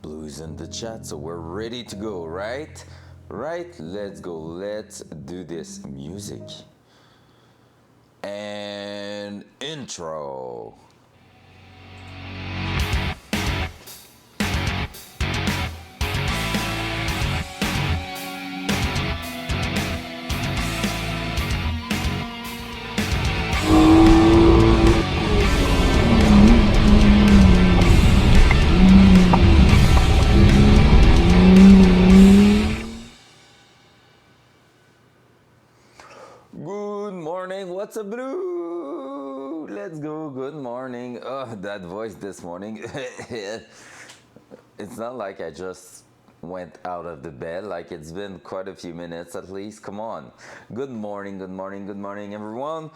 Blues in the chat, so we're ready to go, right? Right, let's go. Let's do this. Music. And intro. Good morning, what's up, Blue? Let's go, good morning. Oh, that voice this morning. It's not like I just went out of the bed, like it's been quite a few minutes at least. Come on. Good morning, good morning, good morning, everyone.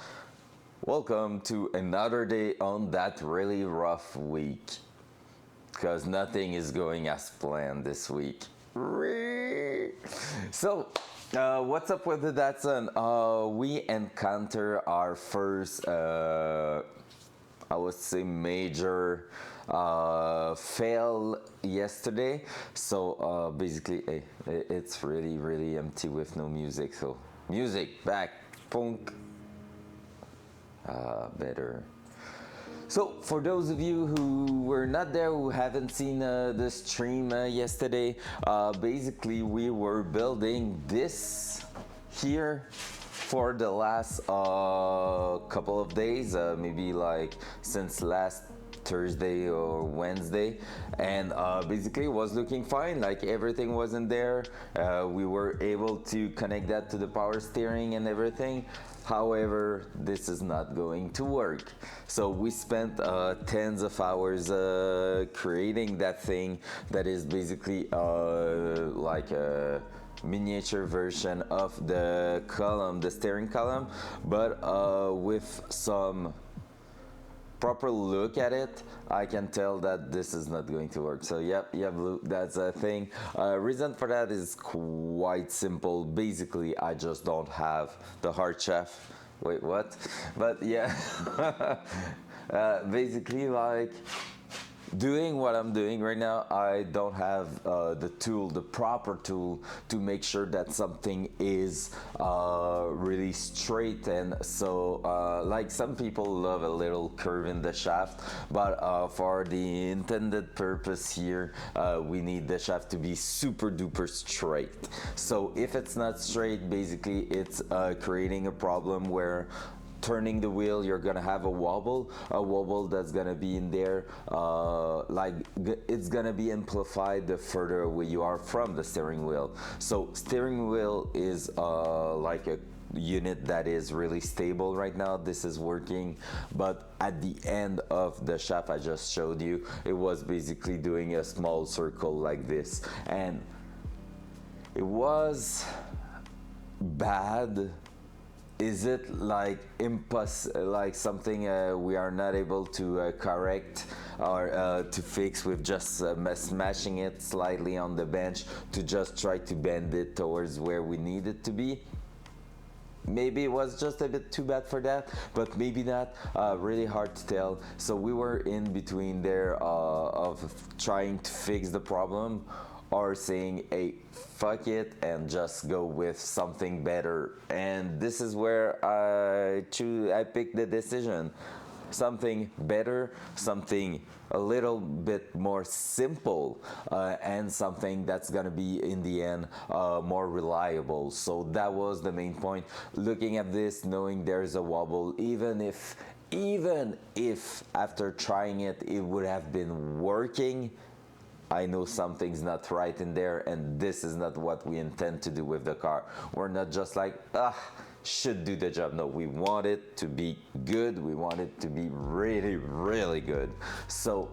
Welcome to another day on that really rough week. Because nothing is going as planned this week. So, what's up with the Datsun? We encounter our first, I would say, major fail yesterday. So basically, it's really empty with no music. So music back, punk, better. So, for those of you who were not there, who haven't seen the stream yesterday, basically we were building this here for the last couple of days, maybe like since last Thursday or Wednesday, and basically it was looking fine, like everything was in there. We were able to connect that to the power steering and everything. However, this is not going to work. So we spent tens of hours creating that thing that is basically like a miniature version of the column, the steering column, but with some proper look at it, I can tell that this is not going to work. So yep, Blue, that's a thing. Reason for that is quite simple. Basically, I just don't have the heart chef. Wait, what? But yeah, basically like doing what I'm doing right now, I don't have the tool, the proper tool to make sure that something is really straight. And so like some people love a little curve in the shaft, but for the intended purpose here, we need the shaft to be super duper straight. So if it's not straight, basically it's creating a problem where turning the wheel, you're gonna have a wobble that's gonna be in there, like it's gonna be amplified the further away you are from the steering wheel. So steering wheel is like a unit that is really stable right now. This is working, but at the end of the shaft I just showed you, it was basically doing a small circle like this, and it was bad. Is it like like something we are not able to correct or to fix with just smashing it slightly on the bench to just try to bend it towards where we need it to be? Maybe it was just a bit too bad for that, but maybe not. Really hard to tell. So we were in between there of trying to fix the problem or saying, hey, fuck it and just go with something better. And this is where I picked the decision. Something better, something a little bit more simple, and something that's gonna be in the end more reliable. So that was the main point. Looking at this, knowing there's a wobble, even if after trying it, it would have been working, I know something's not right in there, and this is not what we intend to do with the car. We're not just like, should do the job. No, we want it to be good. We want it to be really good. So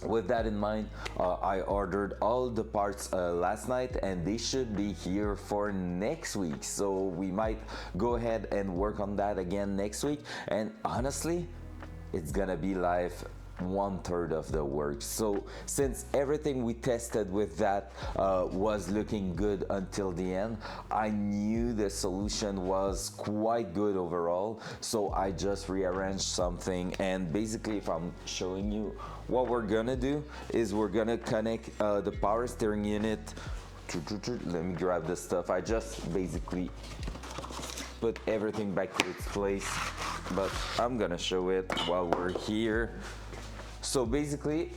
with that in mind, I ordered all the parts last night, and they should be here for next week. So we might go ahead and work on that again next week. And honestly, it's gonna be life 1/3 of the work. So since everything we tested with that was looking good until the end, I knew the solution was quite good overall. So I just rearranged something, and basically if I'm showing you what we're gonna do is we're gonna connect the power steering unit. Let me grab this stuff. I just basically put everything back to its place, but I'm gonna show it while we're here. So basically,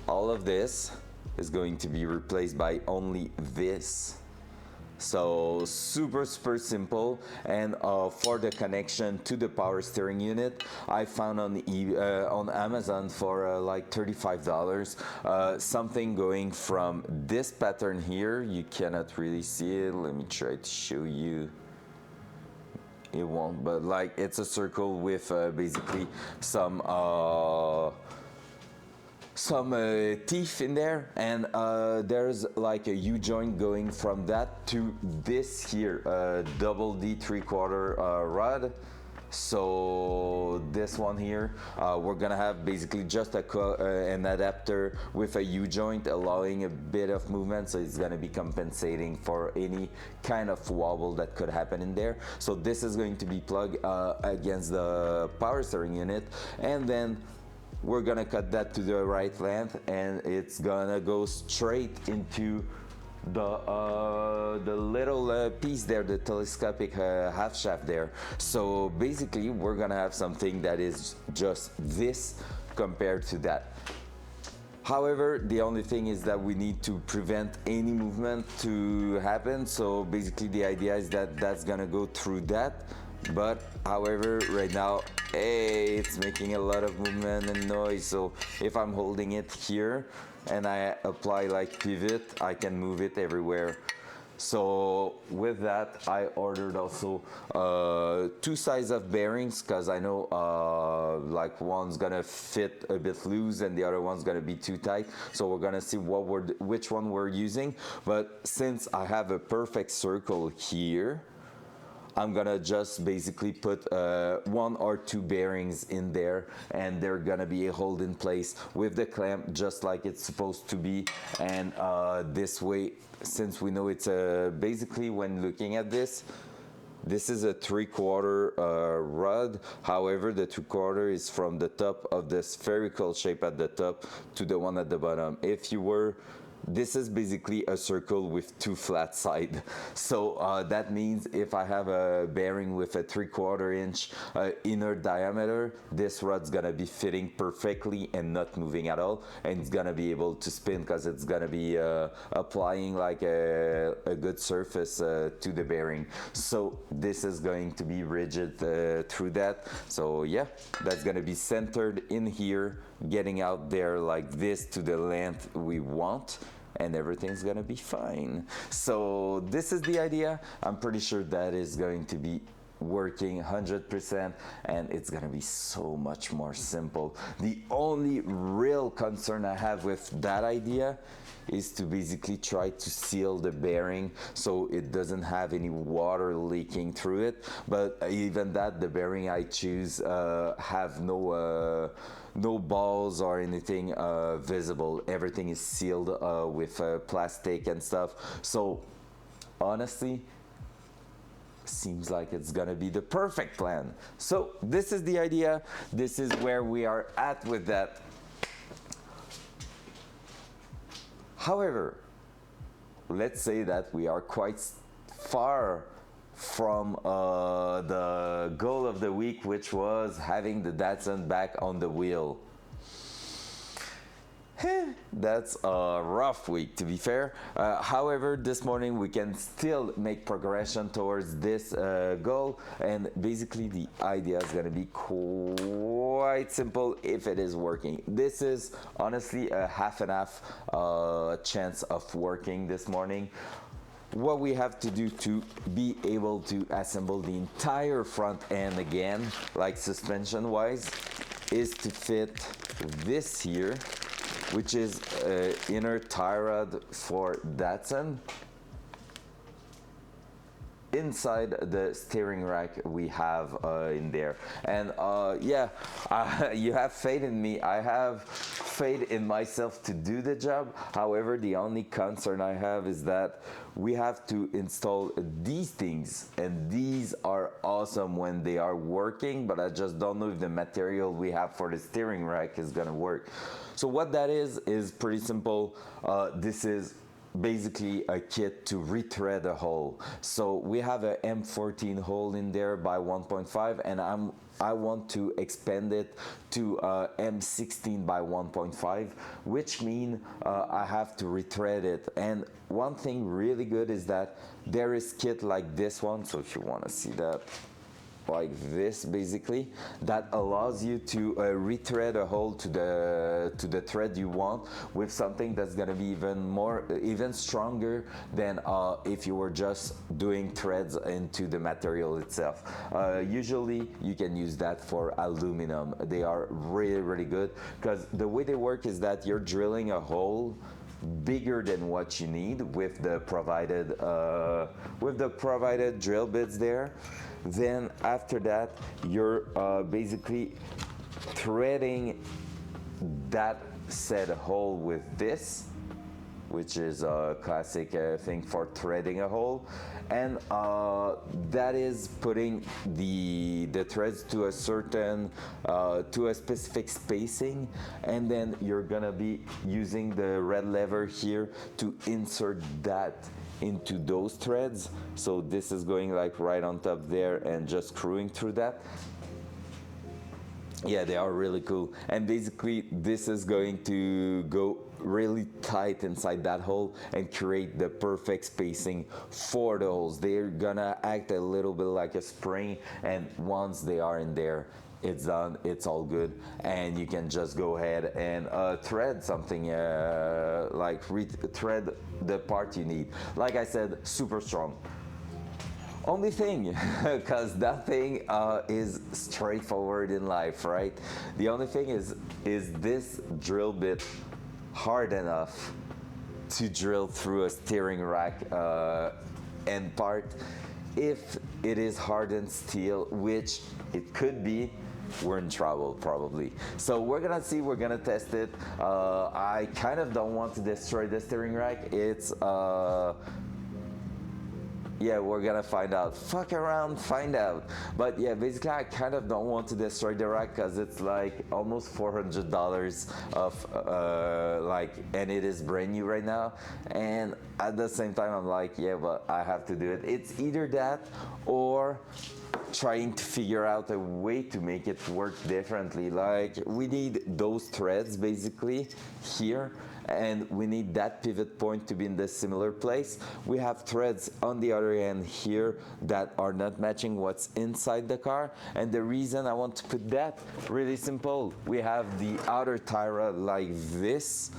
all of this is going to be replaced by only this. So super simple. And for the connection to the power steering unit, I found on Amazon for like $35 something going from this pattern here. You cannot really see it. Let me try to show you. It won't, but like it's a circle with basically some teeth in there, and there's like a U-joint going from that to this here, double D 3/4 rod. So this one here, we're gonna have basically just an adapter with a U-joint allowing a bit of movement, so it's gonna be compensating for any kind of wobble that could happen in there. So this is going to be plugged against the power steering unit, and then we're gonna cut that to the right length, and it's gonna go straight into the little piece there, the telescopic half shaft there. So basically we're gonna have something that is just this compared to that. However, the only thing is that we need to prevent any movement to happen. So basically the idea is that that's gonna go through that. But however, right now, hey, it's making a lot of movement and noise. So if I'm holding it here and I apply like pivot, I can move it everywhere. So with that, I ordered also two sizes of bearings, because I know like one's gonna fit a bit loose and the other one's gonna be too tight. So we're gonna see which one we're using. But since I have a perfect circle here, I'm gonna just basically put one or two bearings in there, and they're gonna be held in place with the clamp just like it's supposed to be. And this way, since we know it's basically, when looking at this is a 3/4 rod. However, the 3/4 is from the top of the spherical shape at the top to the one at the bottom. This is basically a circle with two flat sides. So that means if I have a bearing with a 3/4 inch inner diameter, this rod's gonna be fitting perfectly and not moving at all, and it's gonna be able to spin because it's gonna be applying like a good surface to the bearing. So this is going to be rigid through that. So yeah, that's gonna be centered in here, getting out there like this to the length we want, and everything's gonna be fine. So this is the idea. I'm pretty sure that is going to be working 100%, and it's gonna be so much more simple. The only real concern I have with that idea is to basically try to seal the bearing so it doesn't have any water leaking through it. But even that, the bearing I choose have no balls or anything visible. Everything is sealed with plastic and stuff. So honestly, seems like it's gonna be the perfect plan. So this is the idea. This is where we are at with that. However, let's say that we are quite far from the goal of the week, which was having the Datsun back on the wheel. That's a rough week, to be fair. However, this morning we can still make progression towards this goal, and basically the idea is going to be quite simple if it is working. This is honestly a half and half chance of working this morning. What we have to do to be able to assemble the entire front end again, like suspension wise, is to fit this here, which is inner tie rod for Datsun. inside the steering rack we have in there. And yeah, you have faith in me. I have faith in myself to do the job. However, the only concern I have is that we have to install these things, and these are awesome when they are working, but I just don't know if the material we have for the steering rack is gonna work. So what that is pretty simple. This is basically a kit to rethread a hole. So we have a M14 hole in there by 1.5, and I want to expand it to M16 by 1.5, which means I have to rethread it. And one thing really good is that there is kit like this one. So if you want to see that, like this basically, that allows you to rethread a hole to the thread you want with something that's going to be even stronger than if you were just doing threads into the material itself. Usually you can use that for aluminum. They are really good, because the way they work is that you're drilling a hole bigger than what you need with the provided drill bits there. Then after that, you're basically threading that said hole with this, which is a classic thing for threading a hole, and that is putting the threads to a certain to a specific spacing, and then you're gonna be using the red lever here to insert that into those threads. So this is going like right on top there and just screwing through that. Yeah, they are really cool. And basically this is going to go really tight inside that hole and create the perfect spacing for the holes. They're gonna act a little bit like a spring, and once they are in there, it's done, it's all good, and you can just go ahead and thread something, like thread the part you need. Like I said, super strong. Only thing, because that thing is straightforward in life, right? The only thing is this drill bit hard enough to drill through a steering rack end part? If it is hardened steel, which it could be, we're in trouble probably. So we're gonna see, we're gonna test it. I kind of don't want to destroy the steering rack. It's yeah, we're gonna find out. Fuck around, find out. But yeah, basically I kind of don't want to destroy the rack because it's like almost $400 of like, and it is brand new right now. And at the same time I'm like, yeah, but I have to do it. It's either that or trying to figure out a way to make it work differently. Like, we need those threads basically here, and we need that pivot point to be in the similar place. We have threads on the other end here that are not matching what's inside the car, and the reason I want to put that, really simple. We have the outer tire like this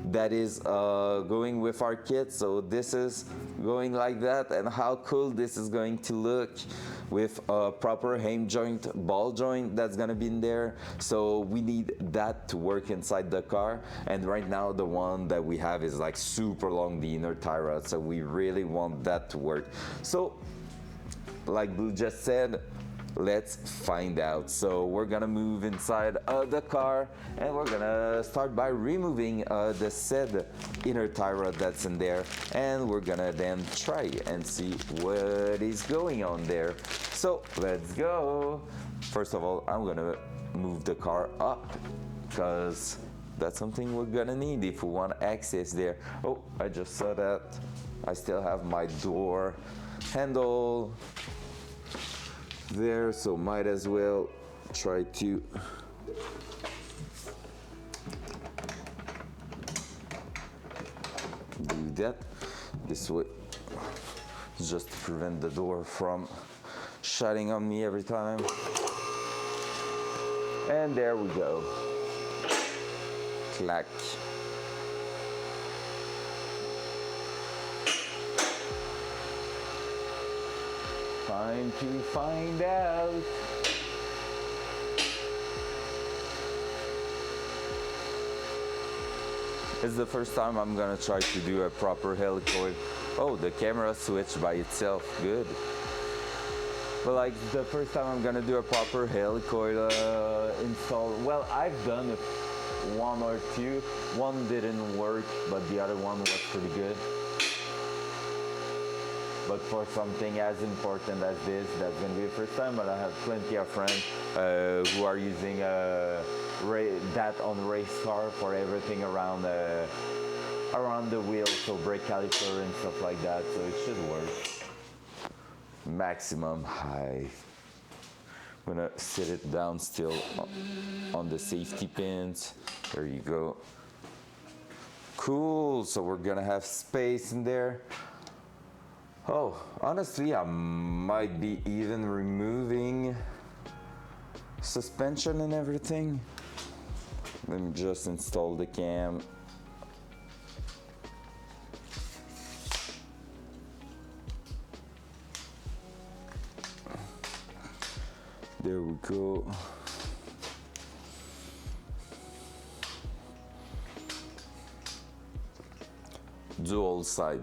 that is going with our kit, so this is going like that, and how cool this is going to look with a proper hame joint, ball joint that's gonna be in there. So we need that to work inside the car, and right now the one that we have is like super long, the inner tie rod, so we really want that to work. So like Blue just said, let's find out. So we're gonna move inside the car, and we're gonna start by removing the said inner tie rod that's in there, and we're gonna then try and see what is going on there. So let's go. First of all, I'm gonna move the car up because that's something we're gonna need if we want access there. Oh, I just saw that I still have my door handle there, so might as well try to do that this way, just to prevent the door from shutting on me every time. And there we go. Clack. Time to find out. It's the first time I'm gonna try to do a proper helicoil Oh, the camera switched by itself. Good. But like the first time I'm gonna do a proper helicoil install. Well, I've done one or two. One didn't work, but the other one was pretty good. But for something as important as this, that's gonna be the first time. But I have plenty of friends who are using that on race car for everything around the wheel, so brake caliper and stuff like that. So it should work. Maximum high. I'm gonna sit it down still on the safety pins. There you go. Cool. So we're gonna have space in there. Oh, honestly, I might be even removing suspension and everything. Let me just install the cam. There we go. Dual side.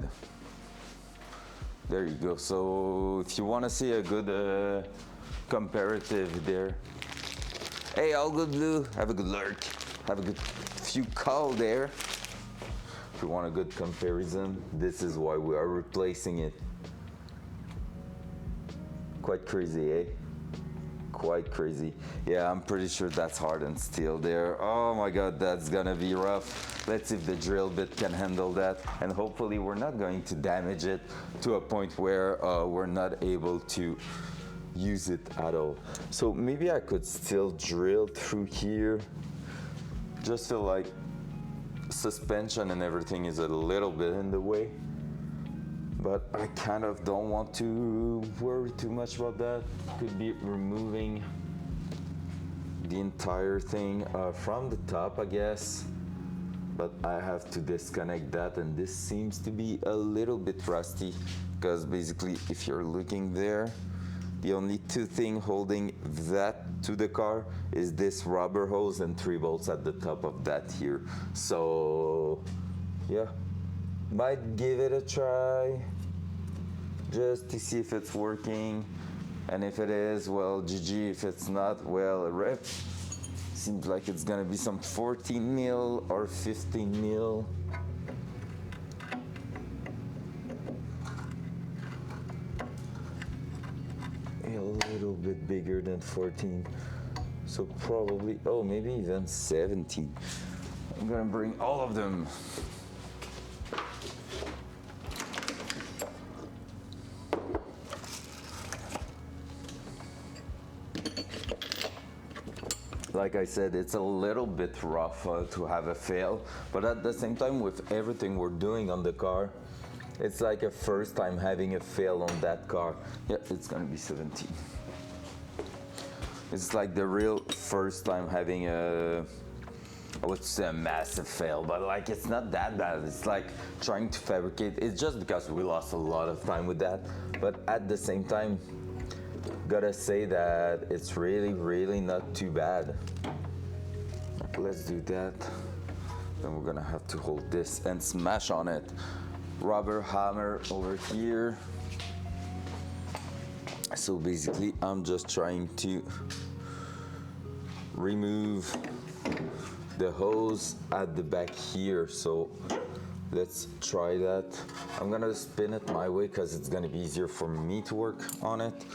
There you go. So if you want to see a good comparative there. Hey, all good blue. Have a good lurk. Have a good few call there. If you want a good comparison, this is why we are replacing it. Quite crazy, eh? Quite crazy. Yeah, I'm pretty sure that's hardened steel there. Oh my god, that's gonna be rough. Let's see if the drill bit can handle that, and hopefully we're not going to damage it to a point where we're not able to use it at all. So maybe I could still drill through here. Just feel like suspension and everything is a little bit in the way, but I kind of don't want to worry too much about that. Could be removing the entire thing from the top, I guess, but I have to disconnect that, and this seems to be a little bit rusty because basically if you're looking there, the only two things holding that to the car is this rubber hose and 3 bolts at the top of that here. So yeah, might give it a try just to see if it's working, and if it is, well, GG. If it's not, well, rip. Seems like it's gonna be some 14 mil or 15 mil. A little bit bigger than 14, so probably, oh, maybe even 17. I'm gonna bring all of them. Like I said, it's a little bit rough to have a fail, but at the same time, with everything we're doing on the car, it's like a first time having a fail on that car. Yeah, it's gonna be 17. It's like the real first time having I would say a massive fail, but like it's not that bad. It's like trying to fabricate. It's just because we lost a lot of time with that, but at the same time, gotta say that it's really, really not too bad. Let's do that. Then we're gonna have to hold this and smash on it. Rubber hammer over here. So basically, I'm just trying to remove the hose at the back here. So let's try that. I'm gonna spin it my way because it's gonna be easier for me to work on it.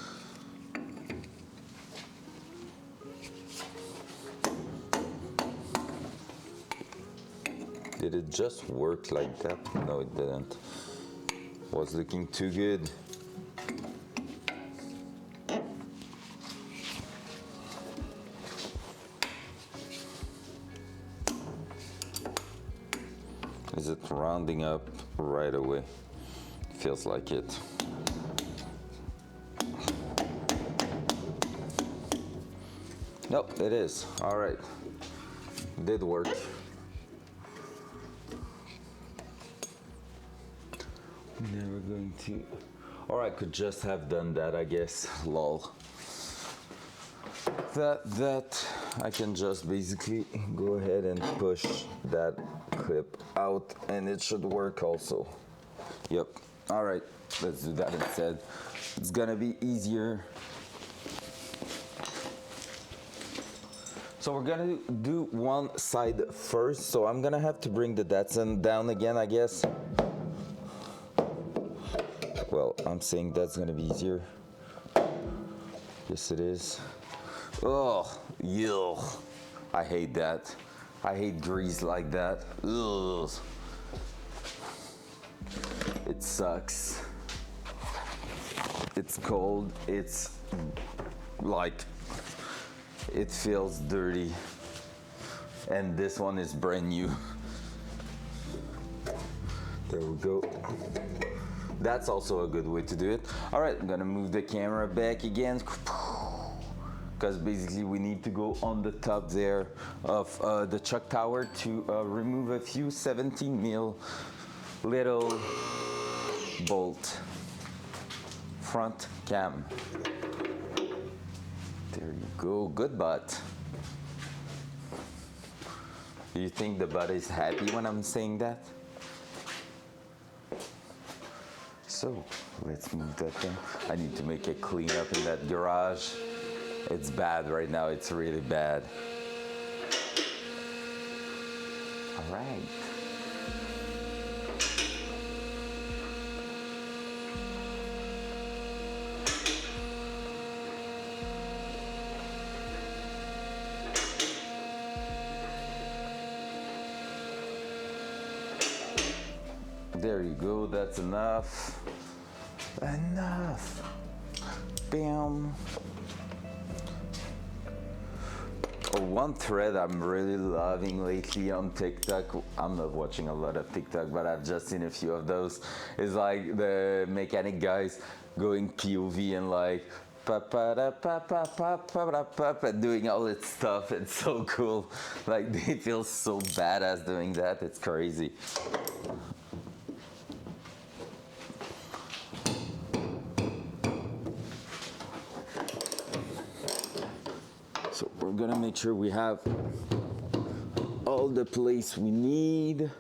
Did it just work like that? No, it didn't. Was looking too good. Is it rounding up right away? Feels like it. Nope, it is. All right, did work. Never going to, or I could just have done that, I guess. Lol. That I can just basically go ahead and push that clip out, and it should work also. Yep, All right, let's do that instead. It's gonna be easier. So we're gonna do one side first. So I'm gonna have to bring the Datsun down again, I guess. Well, I'm saying that's gonna be easier. Yes, it is. Oh, yuck. I hate that. I hate grease like that. Ugh. It sucks. It's cold. It's like, it feels dirty. And this one is brand new. There we go. That's also a good way to do it. All right, I'm gonna move the camera back again. Because basically we need to go on the top there of the chuck tower to remove a few 17 mil little bolt front cam. There you go, good butt. Do you think the butt is happy when I'm saying that? So let's move that thing. I need to make a cleanup in that garage. It's bad right now, it's really bad. All right. There you go, that's enough. Enough. Bam. Oh, one thread I'm really loving lately on TikTok, I'm not watching a lot of TikTok, but I've just seen a few of those, is like the mechanic guys going POV and like and doing all its stuff. It's so cool. Like they feel so badass doing that. It's crazy. So we're gonna make sure we have all the place we need.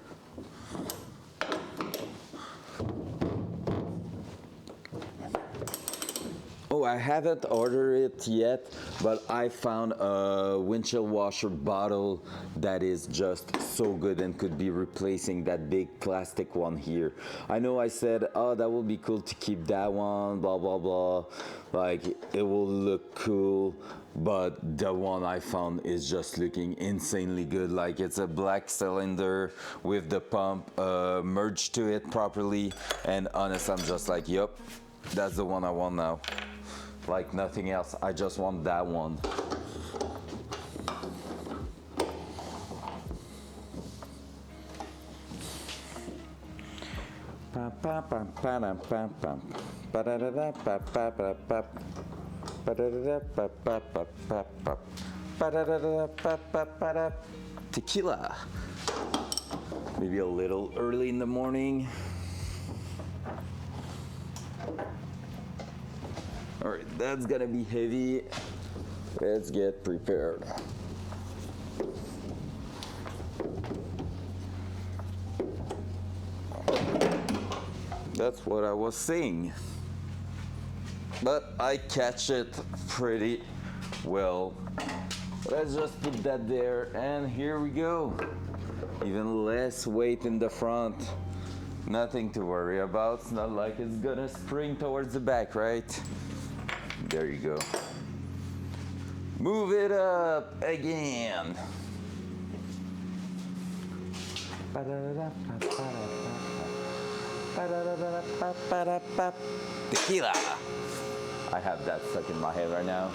Oh, I haven't ordered it yet, but I found a windshield washer bottle that is just so good and could be replacing that big plastic one here. I know I said, oh, that would be cool to keep that one, blah, blah, blah. Like, it will look cool, but the one I found is just looking insanely good. Like, it's a black cylinder with the pump merged to it properly. And honest, I'm just like, yep, that's the one I want now. Like nothing else, I just want that one. Tequila. Maybe a little early in the morning. All right, that's gonna be heavy. Let's get prepared. That's what I was saying. But I catch it pretty well. Let's just put that there, and here we go. Even less weight in the front. Nothing to worry about. It's not like it's gonna spring towards the back, right? There you go. Move it up again. Tequila. I have that stuck in my head right now.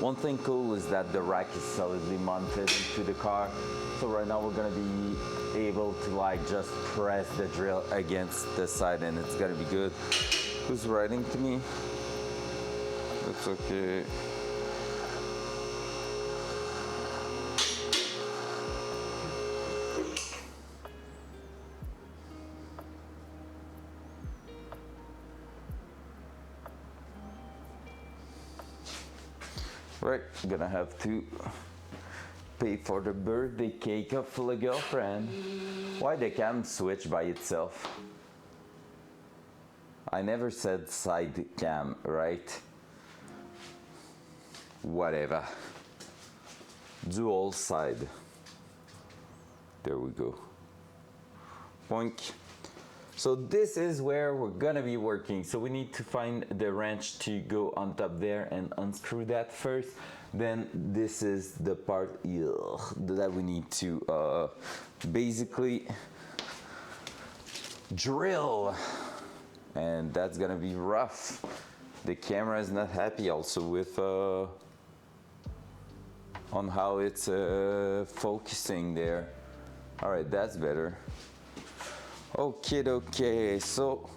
One thing cool is that the rack is solidly mounted into the car. So right now we're gonna be able to like just press the drill against the side and it's gonna be good. Who's writing to me? That's okay. Right, gonna have to pay for the birthday cake up for the girlfriend. Why the cam switch by itself? I never said side cam, right? Whatever. Dual side. There we go. Boink. So this is where we're gonna be working. So we need to find the wrench to go on top there and unscrew that first. Then this is the part that we need to basically drill. And that's gonna be rough. The camera is not happy also with on how it's focusing there. All right, that's better. Okay, so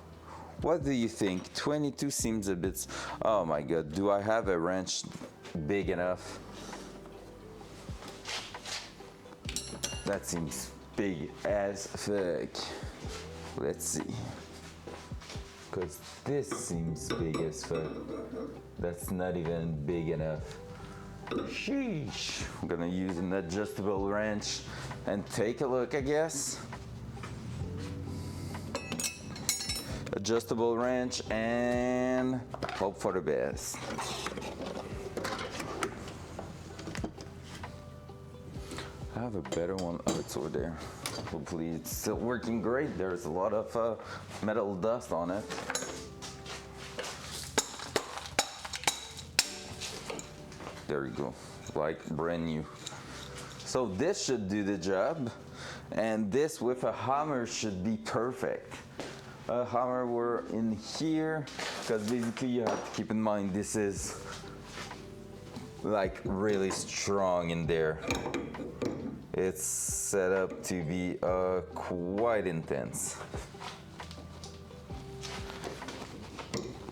what do you think? 22 seems a bit, oh my God, do I have a wrench big enough? That seems big as fuck. Let's see. Because this seems big as fuck. That's not even big enough. Sheesh. I'm gonna use an adjustable wrench and take a look, I guess. Adjustable wrench and hope for the best. I have a better one. Oh, it's over there. Hopefully it's still working great. There's a lot of metal dust on it. There you go, like brand new. So this should do the job, and this with a hammer should be perfect. A hammer were in here, because basically you have to keep in mind this is like really strong in there. It's set up to be quite intense.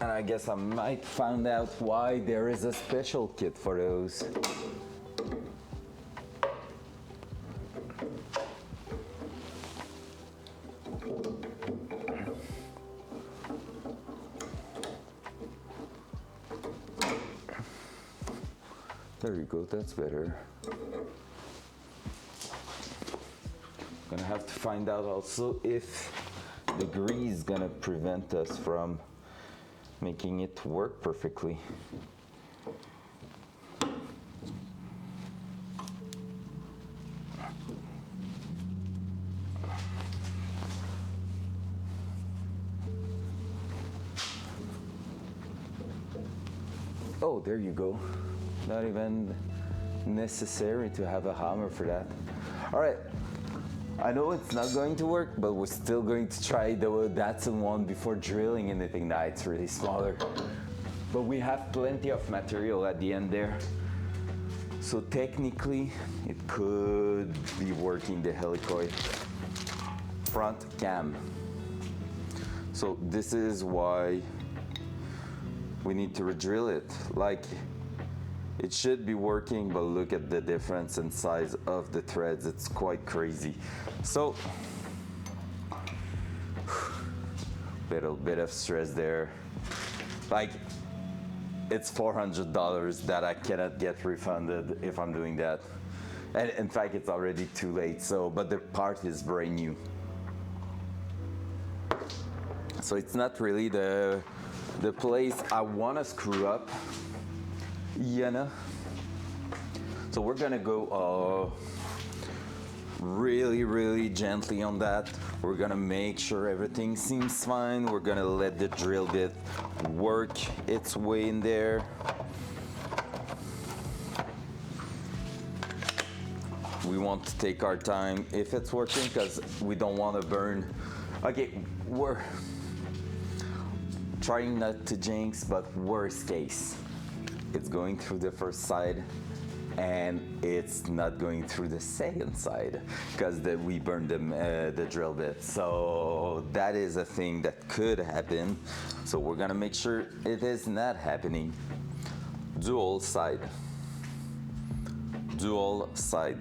And I guess I might find out why there is a special kit for those. There you go, that's better. Gonna have to find out also if the grease is gonna prevent us from making it work perfectly. Oh, there you go. Not even necessary to have a hammer for that. All right. I know it's not going to work, but we're still going to try the Datsun one before drilling anything. Nah, it's really smaller. But we have plenty of material at the end there. So technically, it could be working the helicoil front cam. So this is why we need to re-drill it. Like, it should be working, but look at the difference in size of the threads. It's quite crazy. So, little bit of stress there. Like, it's $400 that I cannot get refunded if I'm doing that. And in fact, it's already too late. So, but the part is brand new. So it's not really the place I want to screw up. You know, so we're gonna go really gently on that. We're gonna make sure everything seems fine. We're gonna let the drill bit work its way in there. We want to take our time if it's working, because we don't want to burn. Okay, we're trying not to jinx, but worst case, it's going through the first side and it's not going through the second side because we burned the drill bit. So that is a thing that could happen. So we're gonna make sure it is not happening. Dual side. Dual side.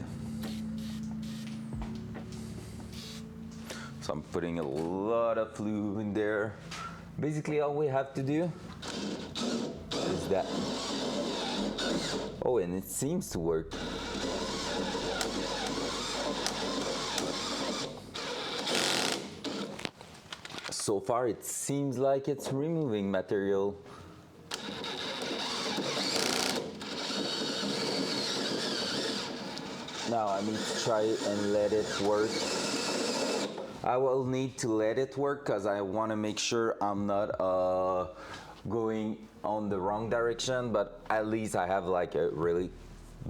So I'm putting a lot of fluid in there. Basically all we have to do is that. Oh, and it seems to work. So far it seems like it's removing material. Now I need to try it and let it work. I will need to let it work because I want to make sure I'm not going on the wrong direction, but at least I have like a really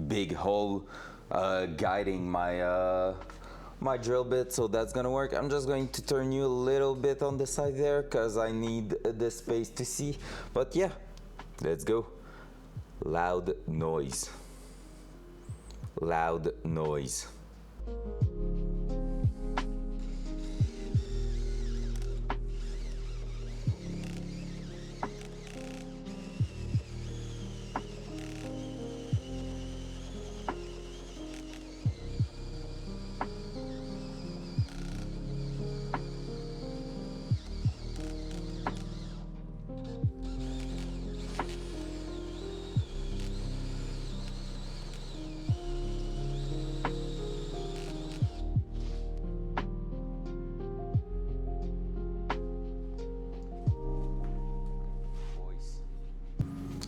big hole guiding my drill bit, so that's gonna work. I'm just going to turn you a little bit on the side there because I need the space to see. But yeah, let's go. Loud noise. Loud noise.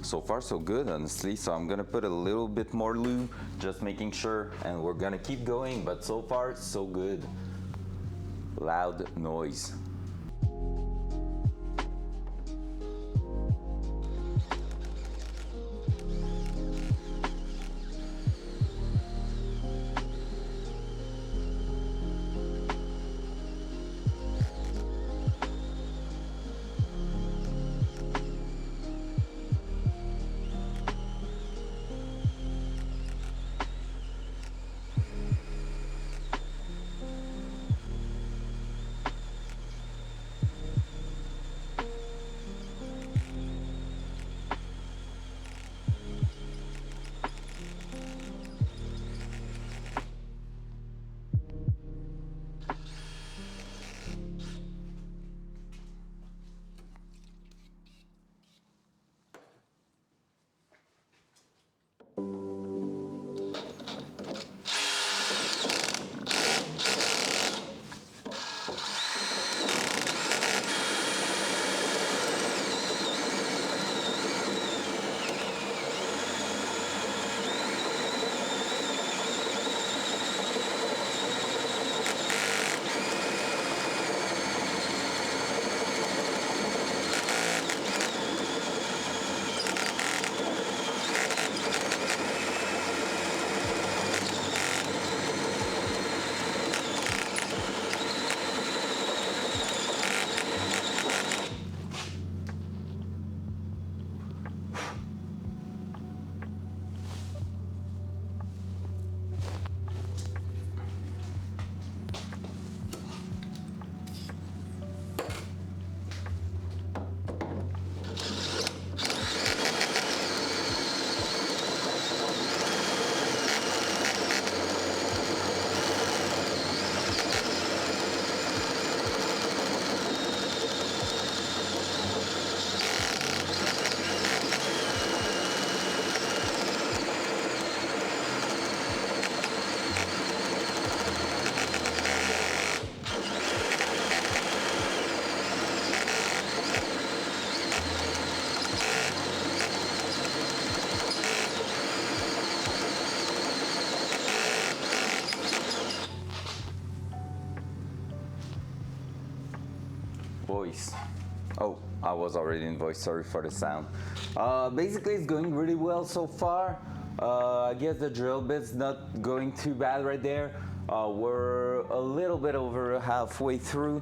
So far so good, honestly, so I'm gonna put a little bit more lube, just making sure, and we're gonna keep going, but so far so good. Loud noise. Voice. Oh, I was already in voice, sorry for the sound. Basically, it's going really well so far. I guess the drill bit's not going too bad right there. We're a little bit over halfway through.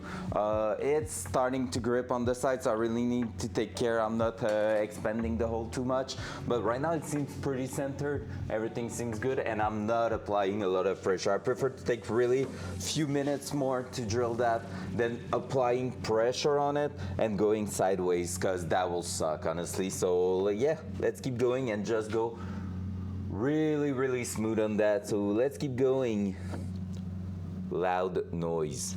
It's starting to grip on the side, so I really need to take care I'm not expanding the hole too much. But right now it seems pretty centered, everything seems good, and I'm not applying a lot of pressure. I prefer to take really few minutes more to drill that than applying pressure on it and going sideways, because that will suck, honestly. So yeah, let's keep going and just go really smooth on that. So let's keep going. Loud noise.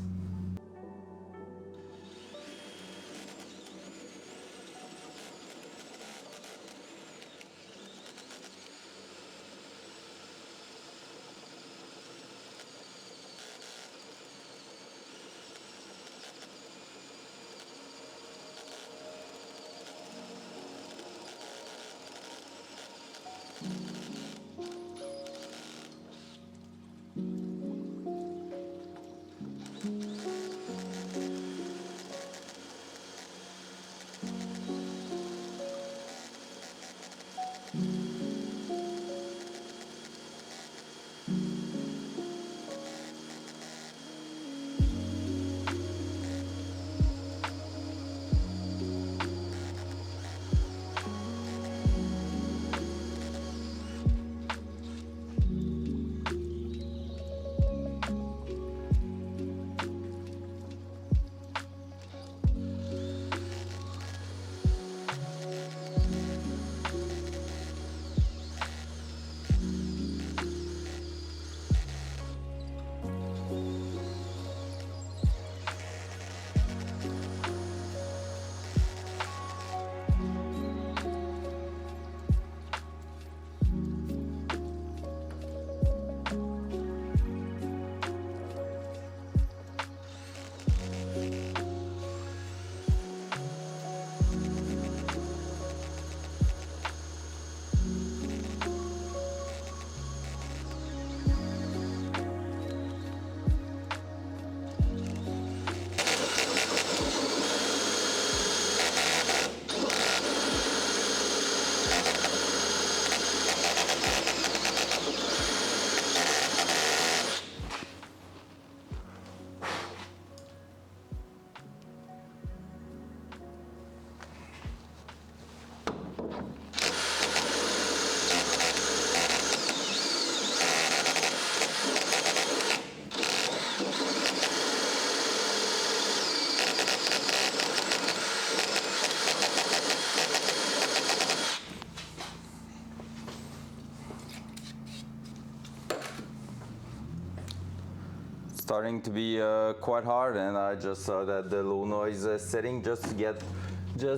starting to be quite hard, and I just saw that the low noise setting just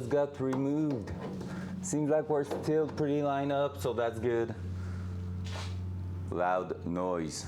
got removed. Seems like we're still pretty lined up, so that's good. Loud noise.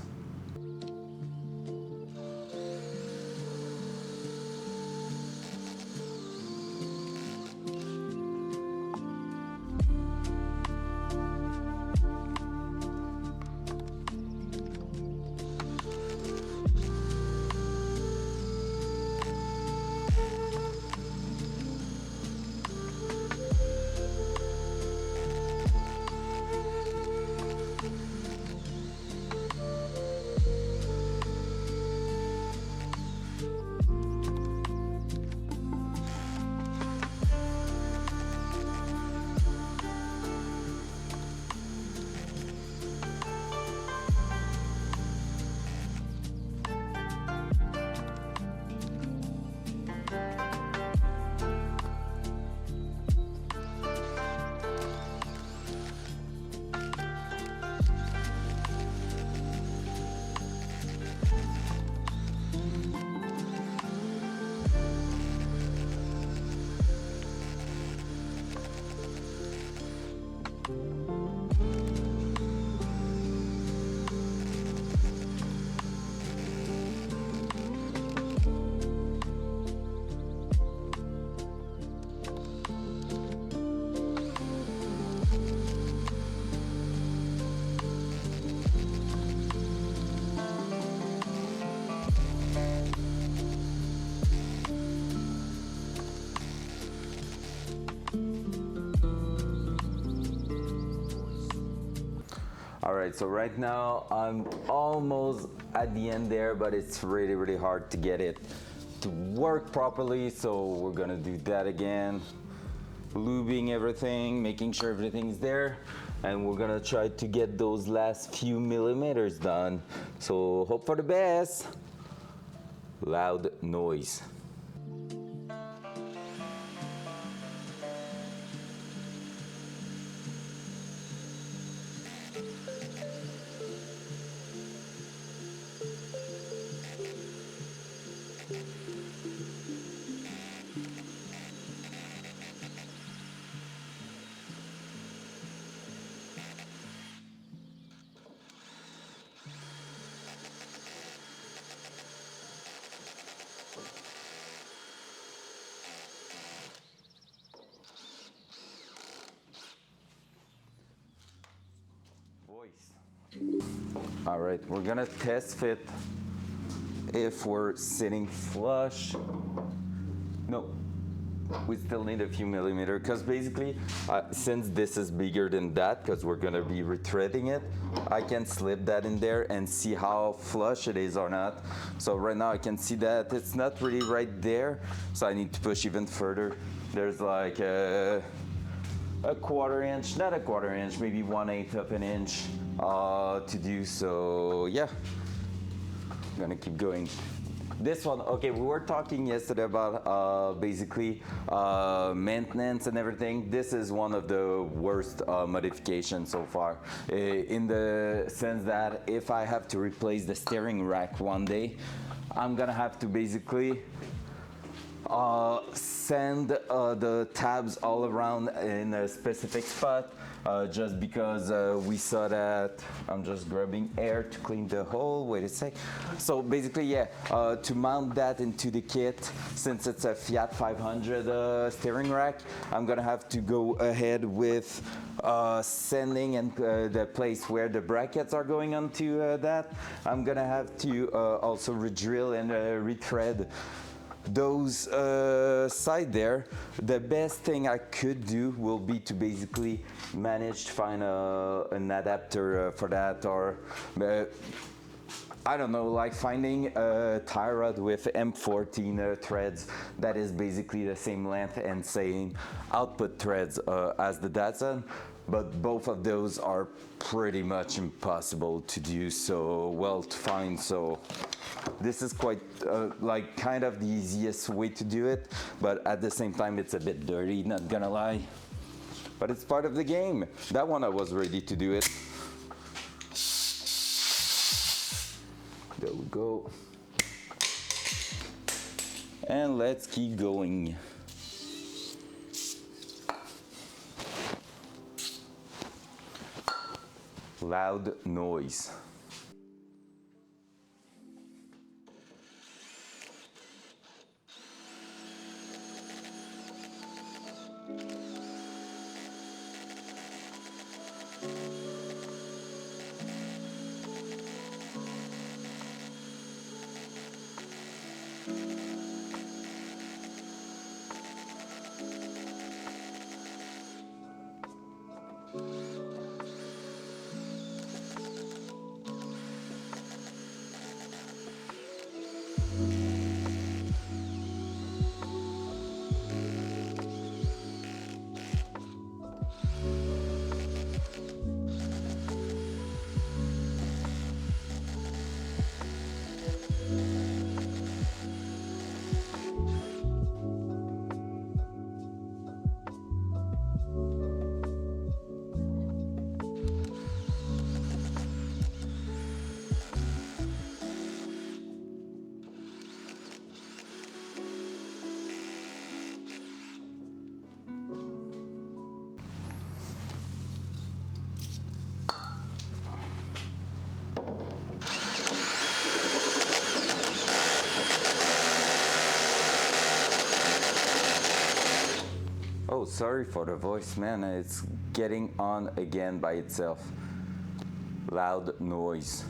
All right, so right now I'm almost at the end there, but it's really hard to get it to work properly, so we're gonna do that again. Lubing everything, making sure everything's there, and we're gonna try to get those last few millimeters done. So hope for the best. Loud noise. All right, we're gonna test fit if we're sitting flush. No, we still need a few millimeters, because basically, since this is bigger than that, because we're gonna be retreading it, I can slip that in there and see how flush it is or not. So right now I can see that it's not really right there, so I need to push even further. There's like a quarter inch, not a quarter inch, maybe 1/8 of an inch to do. So yeah, I'm gonna keep going. This one, okay, we were talking yesterday about basically maintenance and everything. This is one of the worst modifications so far, in the sense that if I have to replace the steering rack one day, I'm gonna have to basically sand the tabs all around in a specific spot, just because we saw that. I'm just grabbing air to clean the hole. Wait a sec. So basically, yeah, to mount that into the kit, since it's a Fiat 500 steering rack, I'm gonna have to go ahead with sanding and the place where the brackets are going onto that. I'm gonna have to also re-drill and retread those side there. The best thing I could do will be to basically manage to find an adapter for that, or I don't know, like finding a tie rod with M14 threads that is basically the same length and same output threads as the Datsun. But both of those are pretty much impossible to do, so well to find. So this is quite like kind of the easiest way to do it, but at the same time it's a bit dirty, not gonna lie. But it's part of the game. That one I was ready to do it. There we go. And let's keep going. Loud noise. Oh, sorry for the voice, man. It's getting on again by itself. Loud noise.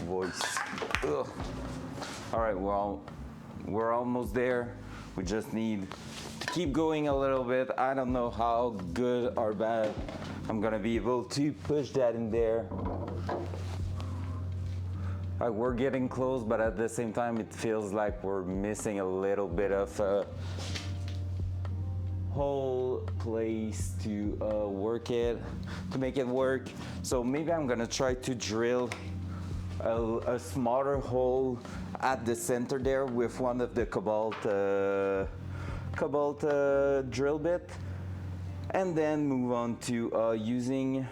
Voice. Ugh. All right, well, we're almost there. We just need to keep going a little bit. I don't know how good or bad I'm gonna be able to push that in there. We're getting close, but at the same time, it feels like we're missing a little bit of a whole place to work it, to make it work. So maybe I'm gonna try to drill a smaller hole at the center there with one of the cobalt drill bit, and then move on to using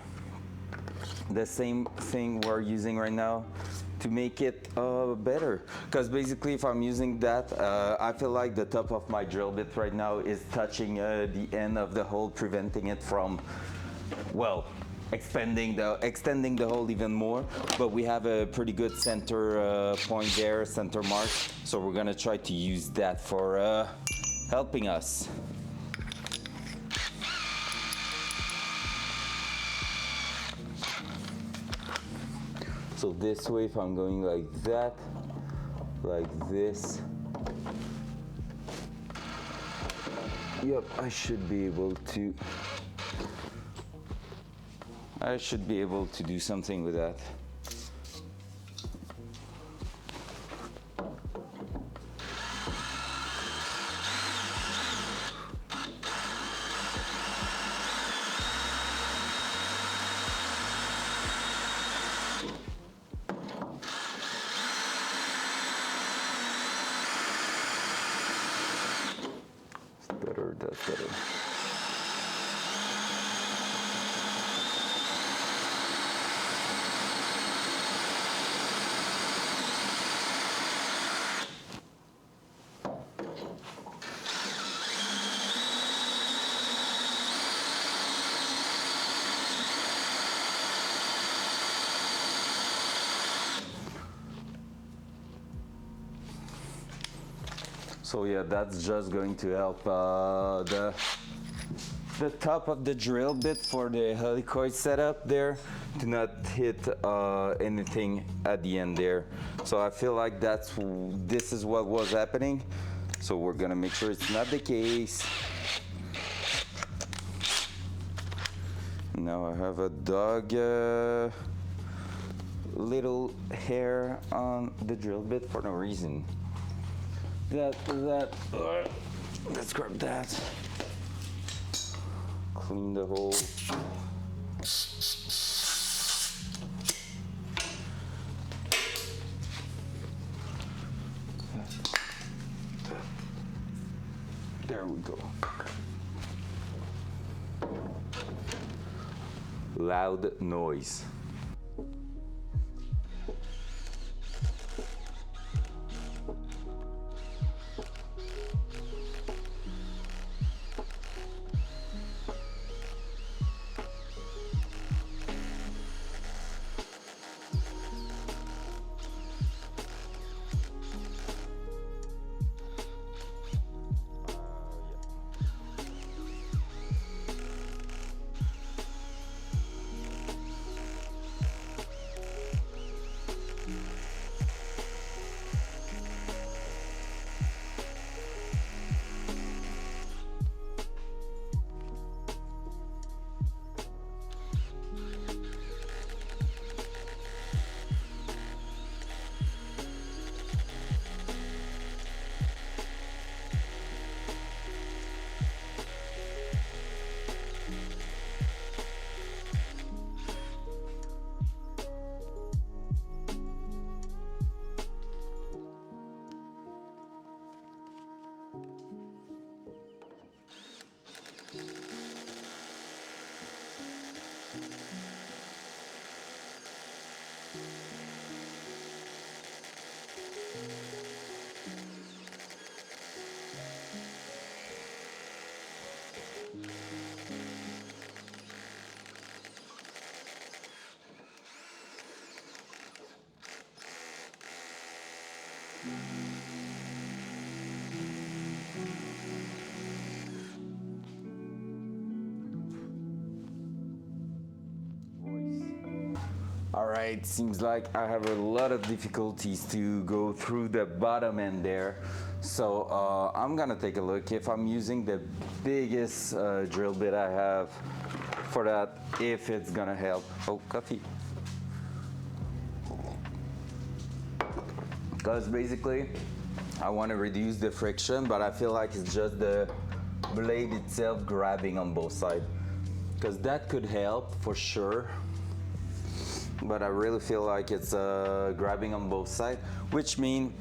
the same thing we're using right now to make it better. Because basically if I'm using that, I feel like the top of my drill bit right now is touching the end of the hole, preventing it from, well, extending the hole even more. But we have a pretty good center point there, center mark. So we're gonna try to use that for helping us. So this way, if I'm going like that, like this, yep, I should be able to do something with that. So yeah, that's just going to help the top of the drill bit for the helicoil setup there to not hit anything at the end there. So I feel like this is what was happening. So we're gonna make sure it's not the case. Now I have a dog little hair on the drill bit for no reason. Let's grab that. Clean the hole. There we go. Loud noise. All right, seems like I have a lot of difficulties to go through the bottom end there. So I'm gonna take a look if I'm using the biggest drill bit I have for that, if it's gonna help. Oh, coffee. Because basically, I wanna reduce the friction, but I feel like it's just the blade itself grabbing on both sides. Because that could help for sure. But I really feel like it's grabbing on both sides, which means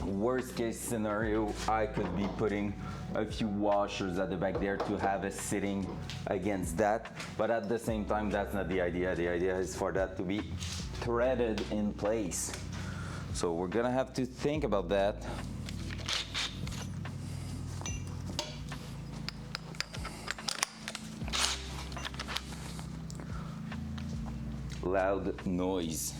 worst case scenario, I could be putting a few washers at the back there to have it sitting against that. But at the same time, that's not the idea. The idea is for that to be threaded in place. So we're gonna have to think about that. Loud noise.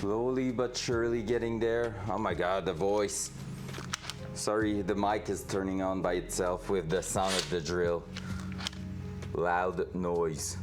Slowly but surely getting there. Oh my god, the voice. Sorry, the mic is turning on by itself with the sound of the drill. Loud noise.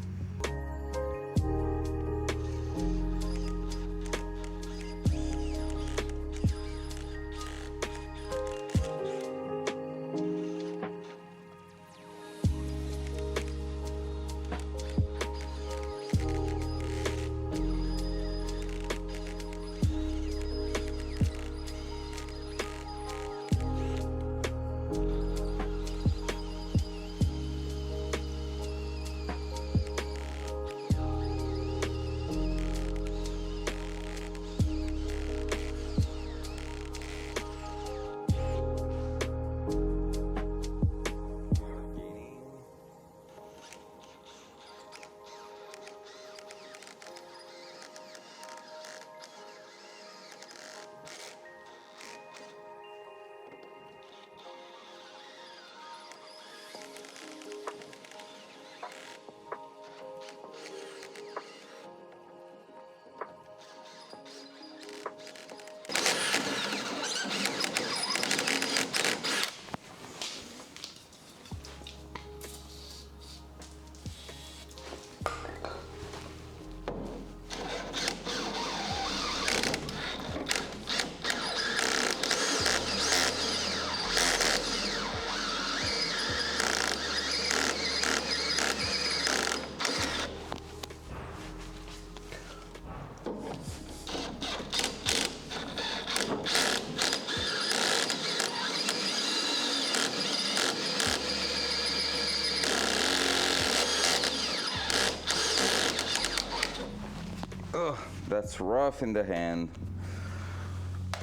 Ugh, that's rough in the hand.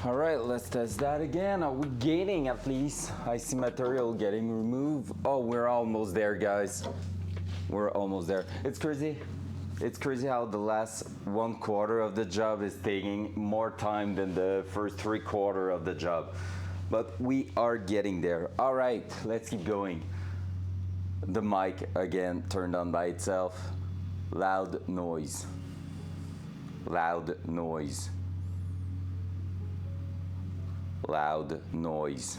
All right, let's test that again. Are we gaining at least? I see material getting removed. Oh, we're almost there, guys. We're almost there. It's crazy. It's crazy how the last 1/4 of the job is taking more time than the first 3/4 of the job. But we are getting there. All right, let's keep going. The mic again turned on by itself. Loud noise. Loud noise. Loud noise.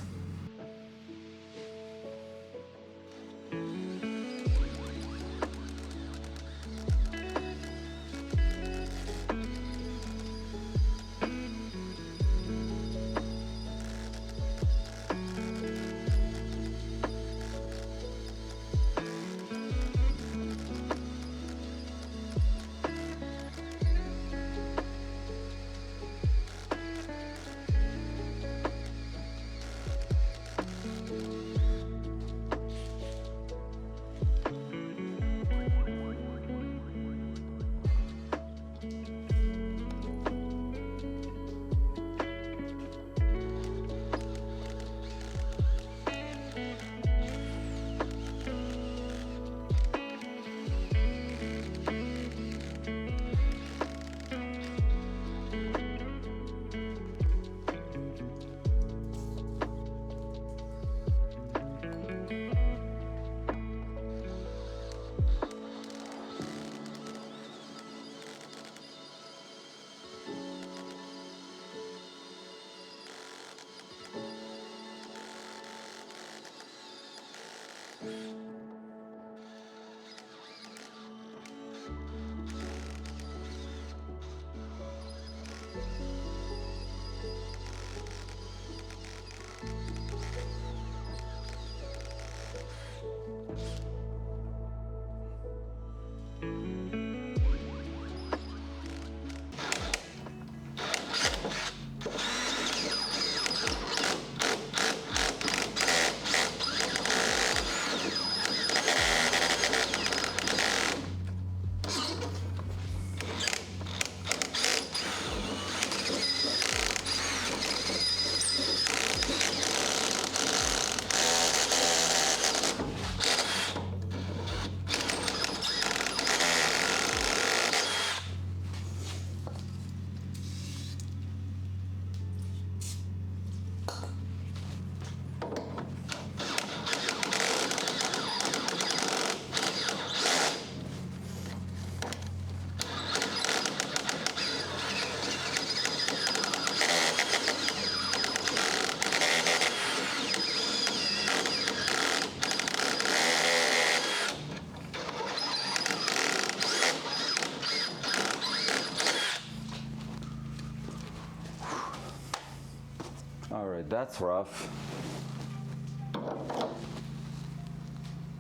That's rough.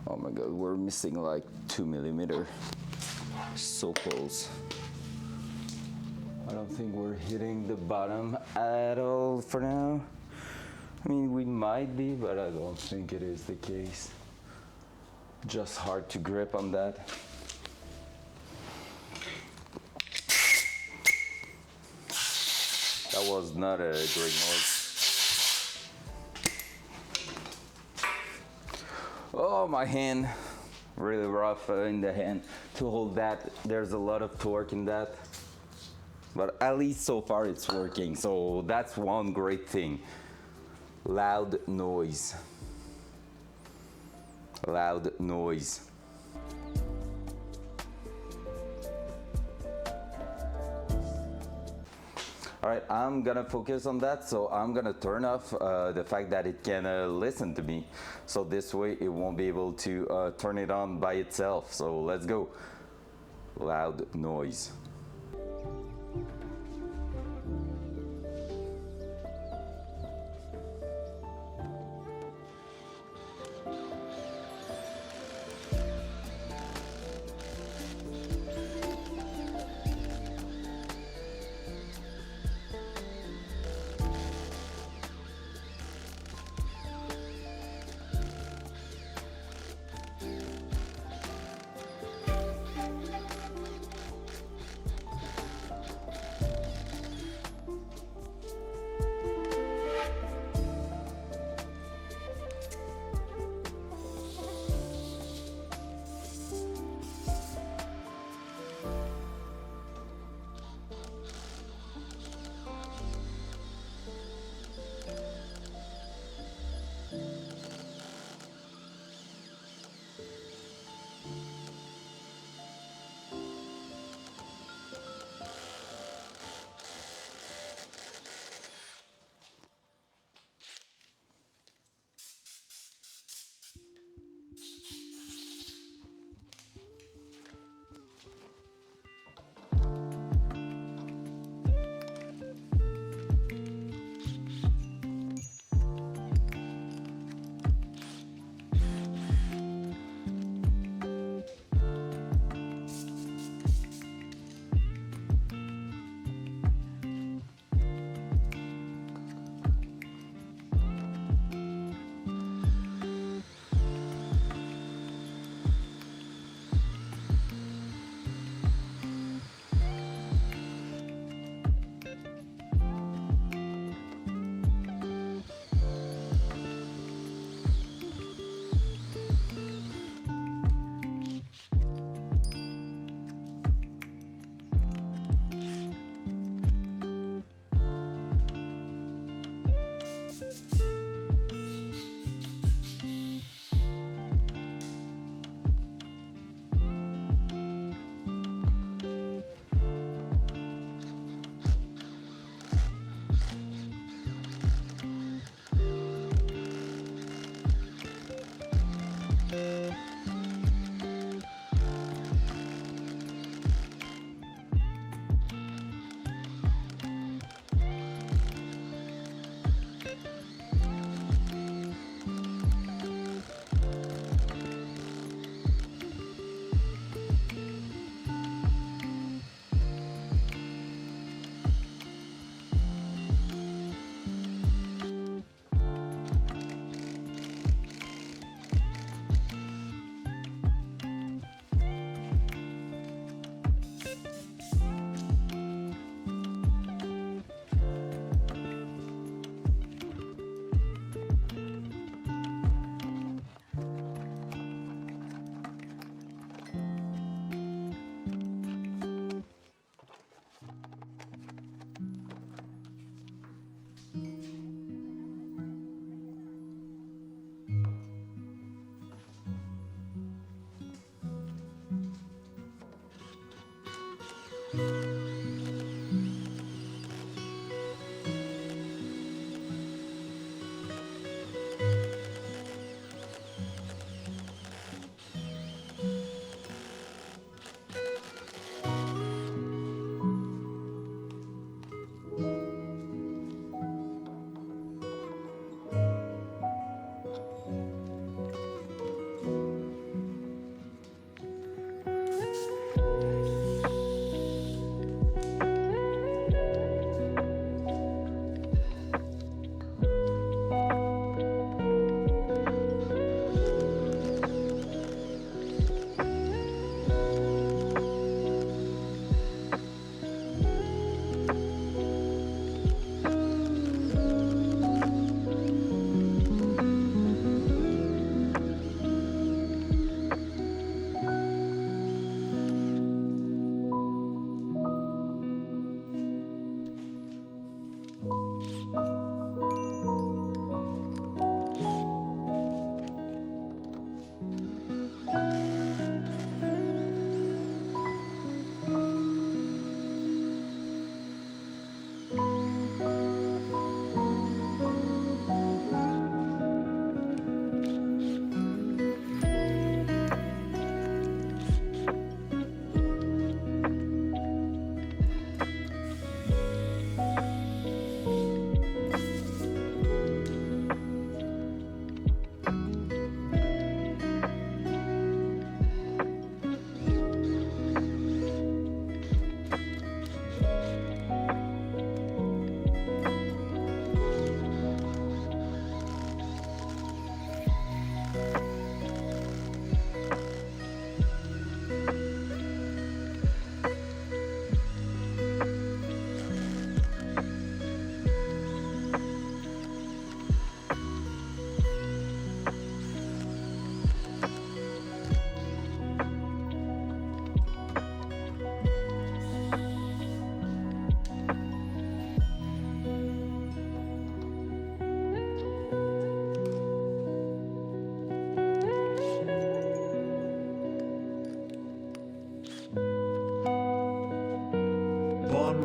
Oh my god, we're missing like 2 millimeter. So close. I don't think we're hitting the bottom at all for now. I mean, we might be, but I don't think it is the case. Just hard to grip on that. That was not a great noise. Oh, my hand. Really rough in the hand to hold that. There's a lot of torque in that. But at least so far it's working. So that's one great thing. Loud noise. Loud noise. All right, I'm gonna focus on that. So I'm gonna turn off the fact that it can listen to me. So this way it won't be able to turn it on by itself. So let's go. Loud noise.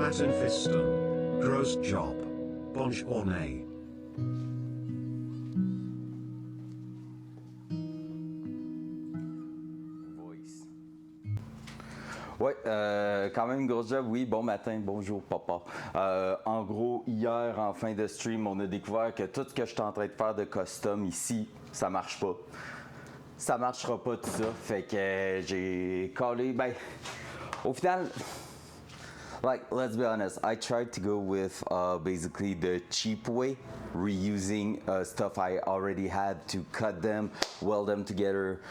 Datsun Fiston. Gross job. Bonne journée. Ouais, quand même gros job, oui, bon matin, bonjour papa. En gros, hier en fin de stream, on a découvert que tout ce que je suis en train de faire de custom ici, ça marche pas. Ça marchera pas tout ça, fait que j'ai collé, ben, au final, like, let's be honest, I tried to go with basically the cheap way, reusing stuff I already had to cut them, weld them together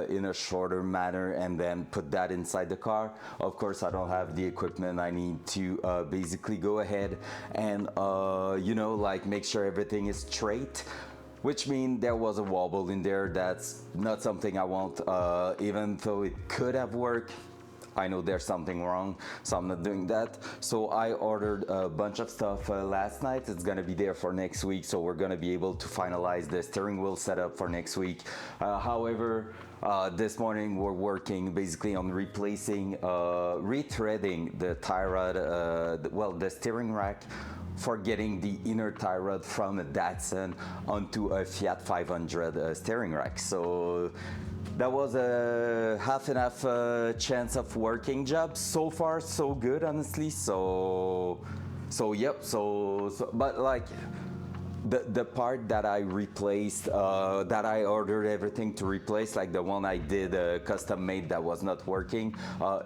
in a shorter manner, and then put that inside the car. Of course, I don't have the equipment. I need to basically go ahead and, you know, like make sure everything is straight. Which means there was a wobble in there. That's not something I want, even though it could have worked. I know there's something wrong, so I'm not doing that. So I ordered a bunch of stuff last night. It's gonna be there for next week, so we're gonna be able to finalize the steering wheel setup for next week. However, this morning we're working basically on replacing, rethreading the tie rod, the steering rack, for getting the inner tie rod from a Datsun onto a Fiat 500 steering rack. So that was a half and half chance of working job. So far, so good, honestly. So yep. But like the part that I replaced, that I ordered everything to replace, like the one I did custom made that was not working.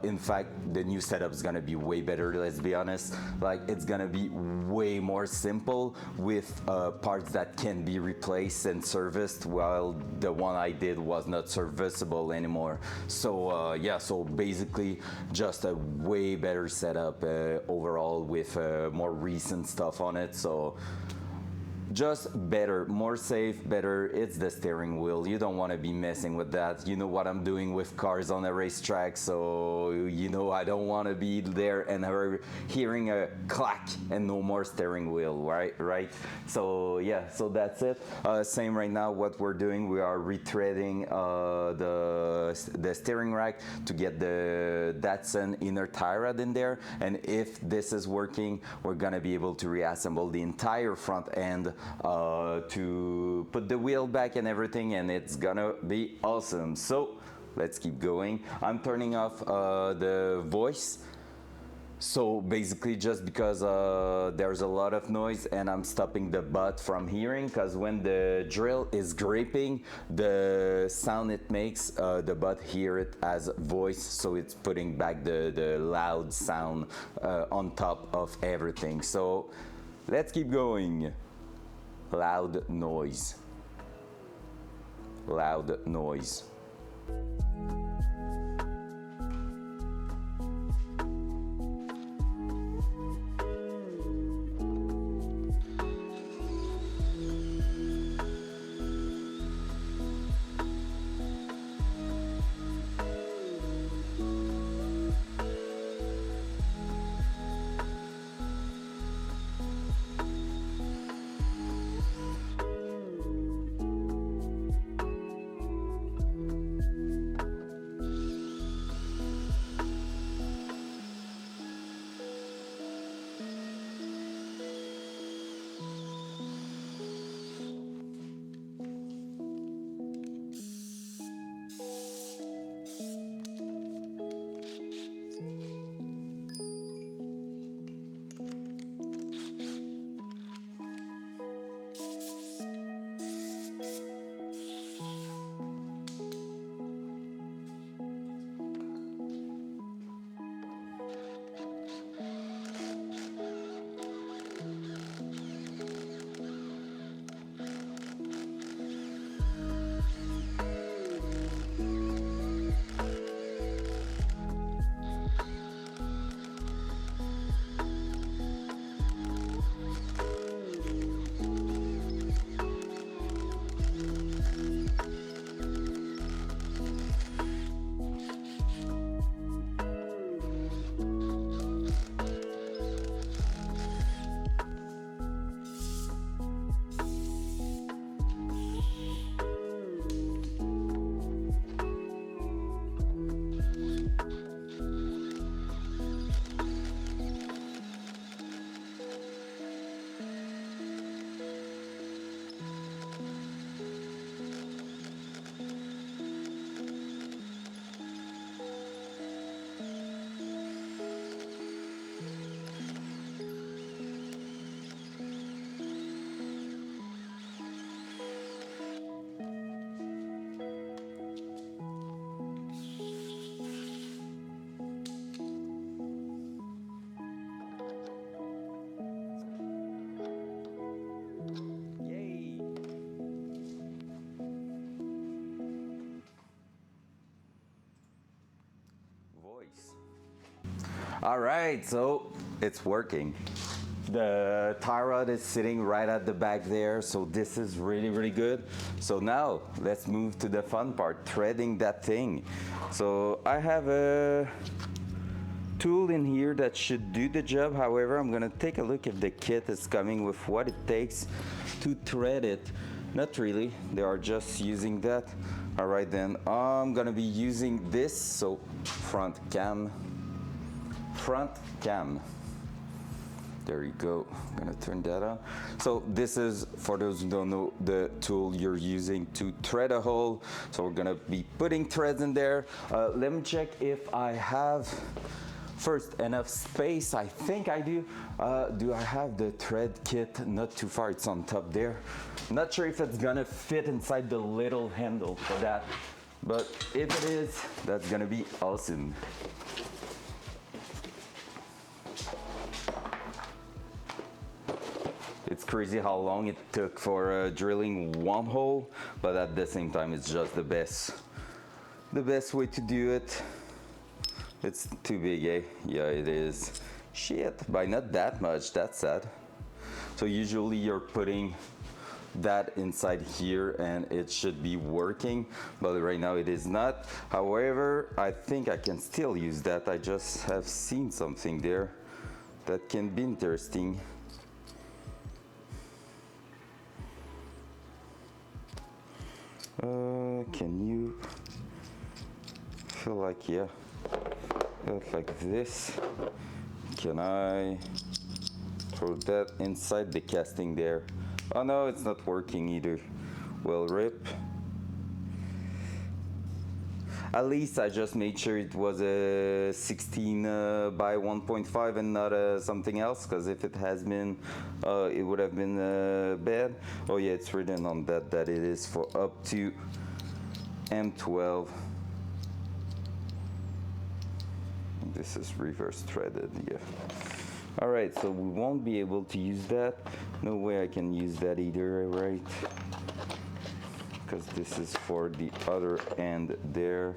In fact, the new setup is gonna be way better. Let's be honest. Like it's gonna be way more simple with parts that can be replaced and serviced, while the one I did was not serviceable anymore. So yeah, so basically just a way better setup overall with more recent stuff on it. So just better, more safe, better. It's the steering wheel. You don't want to be messing with that. You know what I'm doing with cars on a racetrack, so you know I don't want to be there and hearing a clack and no more steering wheel, right? So yeah, so that's it. Same right now. What we're doing, we are rethreading the steering rack to get the Datsun inner tie rod in there. And if this is working, we're gonna be able to reassemble the entire front end to put the wheel back and everything, and it's gonna be awesome. So let's keep going. I'm turning off the voice, so basically just because there's a lot of noise, and I'm stopping the butt from hearing, because when the drill is gripping, the sound it makes, the butt hear it as voice, so it's putting back the loud sound on top of everything. So let's keep going. Loud noise. Loud noise. All right, so it's working. The tie rod is sitting right at the back there, so this is really, really good. So now let's move to the fun part, threading that thing. So I have a tool in here that should do the job. However, I'm gonna take a look if the kit is coming with what it takes to thread it. Not really, they are just using that. All right then, I'm gonna be using this, so front cam. There you go, I'm gonna turn that on. So this is, for those who don't know, the tool you're using to thread a hole. So we're gonna be putting threads in there. Let me check if I have first enough space. I think I do. Do I have the thread kit? Not too far, it's on top there. Not sure if it's gonna fit inside the little handle for that, but if it is, that's gonna be awesome. It's crazy how long it took for drilling one hole, but at the same time, it's just the best way to do it. It's too big, eh? Yeah, it is. Shit, by not that much, that's sad. So usually you're putting that inside here and it should be working, but right now it is not. However, I think I can still use that. I just have seen something there that can be interesting. Can you feel like, yeah, like this? Can I throw that inside the casting there? Oh no, it's not working either. Well, rip. At least I just made sure it was a 16 by 1.5 and not something else, because if it has been, it would have been bad. Oh yeah, it's written on that it is for up to M12. This is reverse threaded, yeah. All right, so we won't be able to use that. No way I can use that either, right? Because this is for the other end there.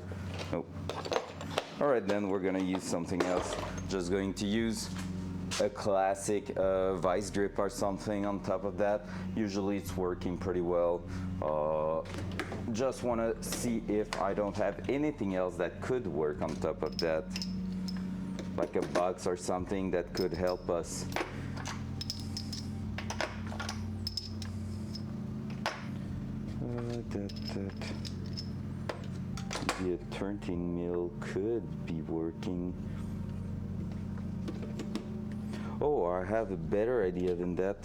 Nope. All right, then we're gonna use something else. Just going to use a classic vice grip or something on top of that. Usually it's working pretty well. Just wanna see if I don't have anything else that could work on top of that. Like a box or something that could help us. Maybe a turning mill could be working. Oh, I have a better idea than that.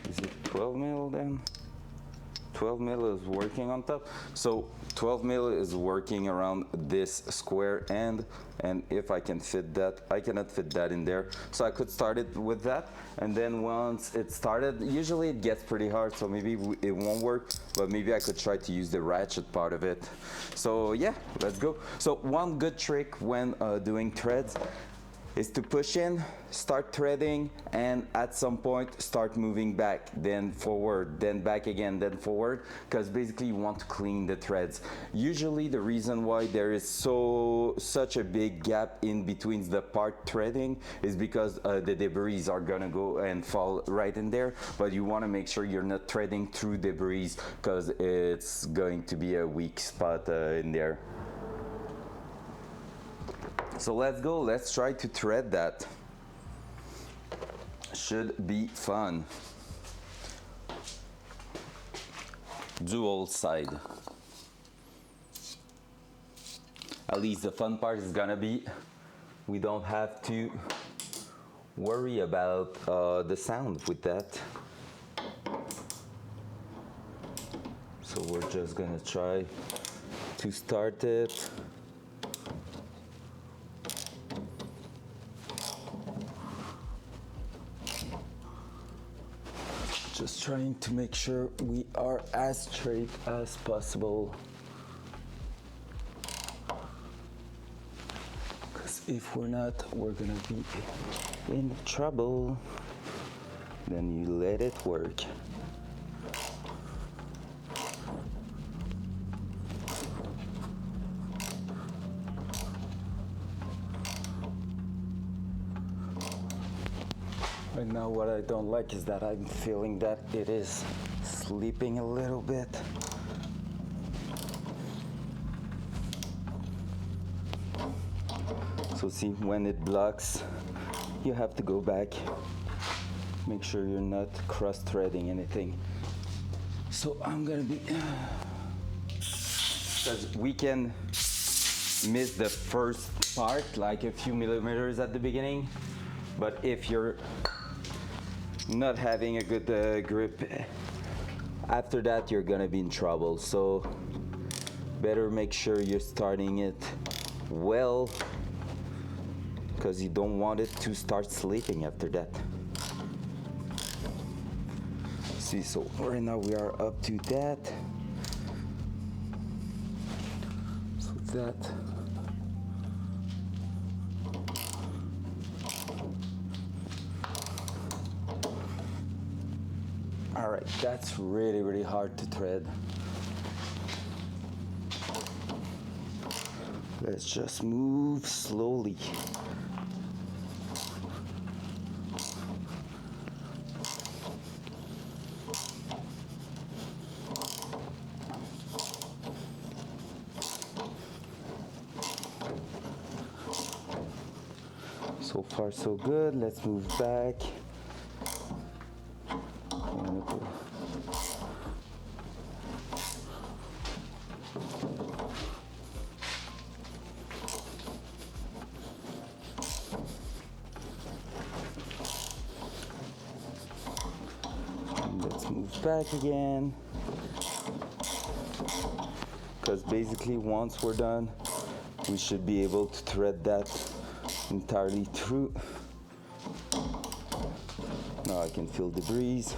Is it 12 mil then? 12 mil is working on top. So 12 mil is working around this square end, and if I can fit that, I cannot fit that in there. So I could start it with that, and then once it started, usually it gets pretty hard, so maybe it won't work, but maybe I could try to use the ratchet part of it. So yeah, let's go. So one good trick when doing threads is to push in, start threading, and at some point start moving back, then forward, then back again, then forward, because basically you want to clean the threads. Usually the reason why there is such a big gap in between the part threading is because the debris are gonna go and fall right in there, but you want to make sure you're not threading through debris, because it's going to be a weak spot in there. So let's go, let's try to thread that. Should be fun. Dual side. At least the fun part is gonna be, we don't have to worry about the sound with that. So we're just gonna try to start it. Just trying to make sure we are as straight as possible. Because if we're not, we're gonna be in trouble. Then you let it work. Right now what I don't like is that I'm feeling that it is sleeping a little bit. So see, when it blocks, you have to go back. Make sure you're not cross-threading anything. So I'm gonna be, because we can miss the first part, like a few millimeters at the beginning, but if you're not having a good grip, after that you're gonna be in trouble. So better make sure you're starting it well, because you don't want it to start sleeping after that. See, so right now we are up to that. So that. All right, that's really, really hard to thread. Let's just move slowly. So far so good. Let's move back. And let's move back again. Because basically once we're done, we should be able to thread that entirely through. Now I can feel the breeze.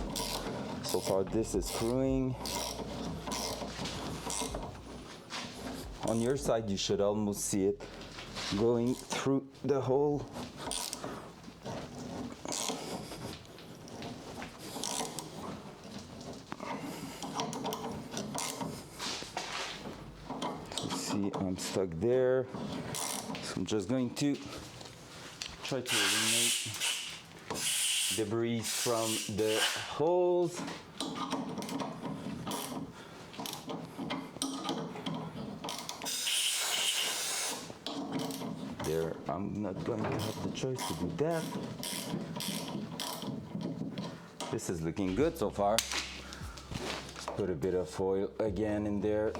So far this is screwing. On your side you should almost see it going through the hole. So see, I'm stuck there. So I'm just going to try to eliminate debris from the holes. There, I'm not going to have the choice to do that. This is looking good so far. Let's put a bit of foil again in there.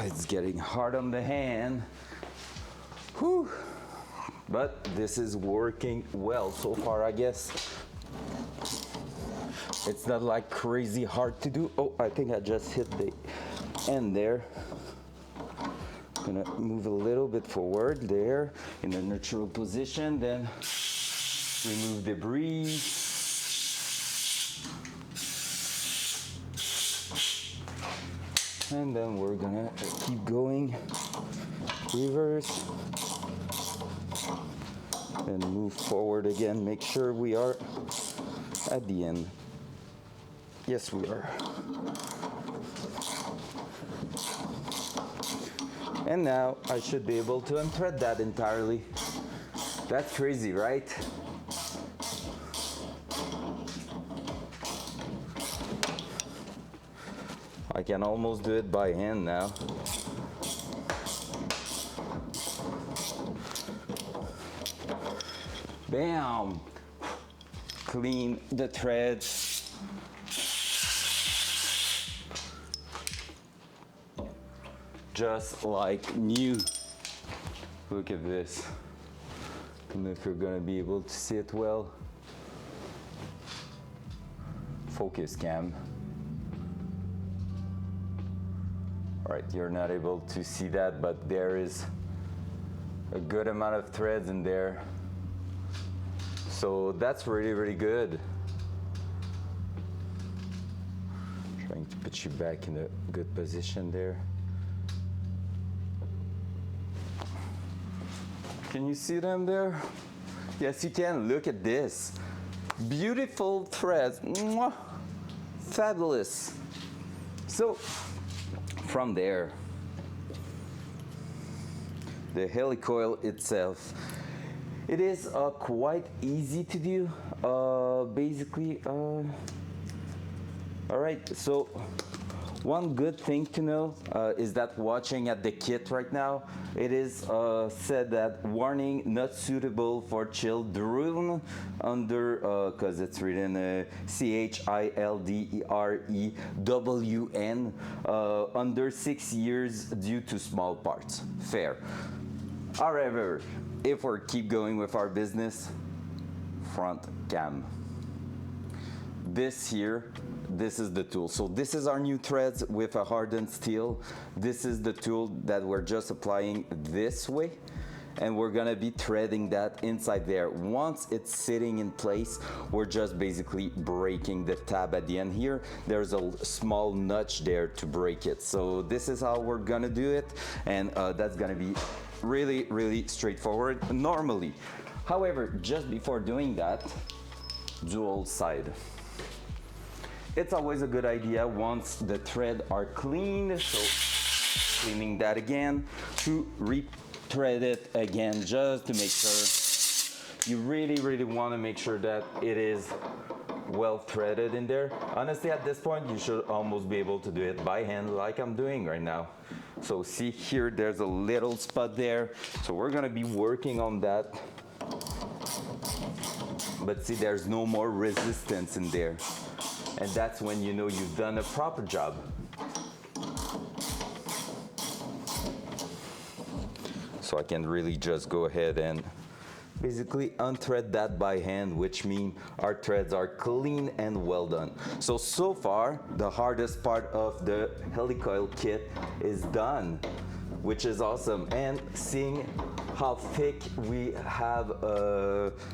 It's getting hard on the hand. Whew. But this is working well so far, I guess. It's not like crazy hard to do. Oh, I think I just hit the end there. Gonna move a little bit forward there in a neutral position, then remove debris. And then we're gonna keep going, reverse, and move forward again. Make sure we are at the end. Yes, we are. And now I should be able to unthread that entirely. That's crazy, right? I can almost do it by hand now. Bam! Clean the threads. Just like new. Look at this. I don't know if you're gonna be able to see it well. Focus cam. All right, you're not able to see that, but there is a good amount of threads in there. So that's really, really good. going to put you back in a good position there. Can you see them there? Yes, you can. Look at this. Beautiful threads. Mwah. Fabulous. So, from there, the helicoil itself, it is quite easy to do. Basically, all right, so one good thing to know is that watching at the kit right now, it is said that warning not suitable for children under, because it's written CHILDREWN, under 6 years due to small parts. Fair. However, if we keep going with our business, front cam. This here, this is the tool. So this is our new threads with a hardened steel. This is the tool that we're just applying this way, and we're gonna be threading that inside there. Once it's sitting in place, we're just basically breaking the tab at the end here. There's a small notch there to break it. So this is how we're gonna do it, and that's gonna be really, really straightforward normally. However, just before doing that, dual side. It's always a good idea once the thread are cleaned, so cleaning that again, to re-thread it again just to make sure. You really, really want to make sure that it is well threaded in there. Honestly, at this point, you should almost be able to do it by hand like I'm doing right now. So see here, there's a little spot there. So we're gonna be working on that. But see, there's no more resistance in there. And that's when you know you've done a proper job. So I can really just go ahead and basically unthread that by hand, which means our threads are clean and well done. So far, the hardest part of the helicoil kit is done, which is awesome. And seeing how thick we have,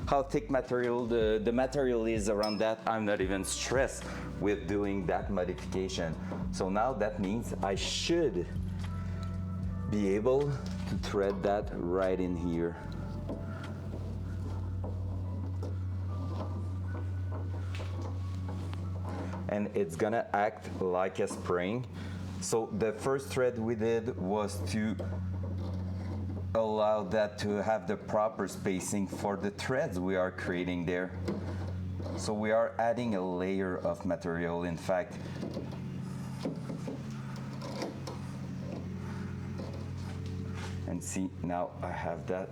how thick material the material is around that, I'm not even stressed with doing that modification. So now that means I should be able to thread that right in here. And it's gonna act like a spring. So the first thread we did was to allow that to have the proper spacing for the threads we are creating there. So we are adding a layer of material, in fact. And see, now I have that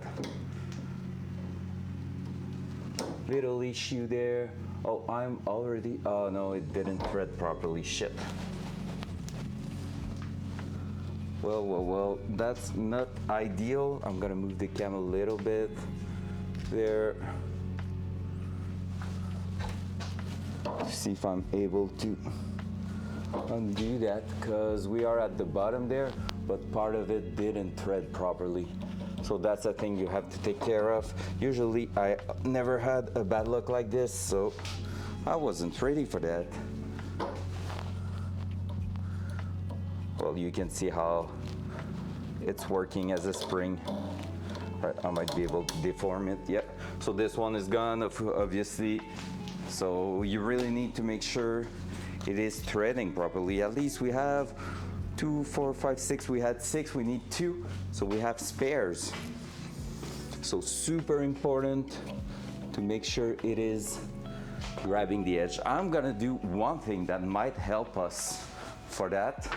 little issue there. Oh, I'm already, oh no, it didn't thread properly, shit. Well, that's not ideal. I'm gonna move the cam a little bit there. See if I'm able to undo that, because we are at the bottom there, but part of it didn't thread properly. So that's a thing you have to take care of. Usually I never had a bad luck like this, so I wasn't ready for that. Well, you can see how it's working as a spring. Right, I might be able to deform it, yeah. So this one is gone, obviously. So you really need to make sure it is threading properly. At least we have 2, 4, 5, 6. We had 6, we need 2. So we have spares. So super important to make sure it is grabbing the edge. I'm gonna do one thing that might help us for that.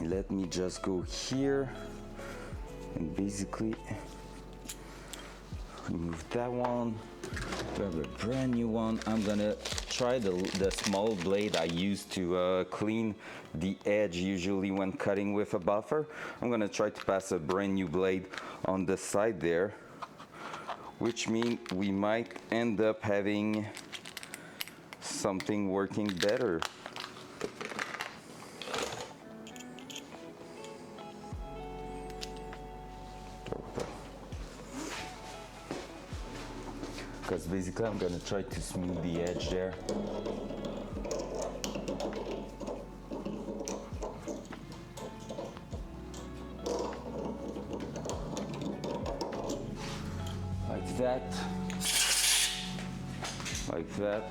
Let me just go here and basically remove that one. Grab a brand new one. I'm gonna try the small blade I use to clean the edge usually when cutting with a buffer. I'm gonna try to pass a brand new blade on the side there, which means we might end up having something working better. Because basically I'm gonna try to smooth the edge there. that. Like that.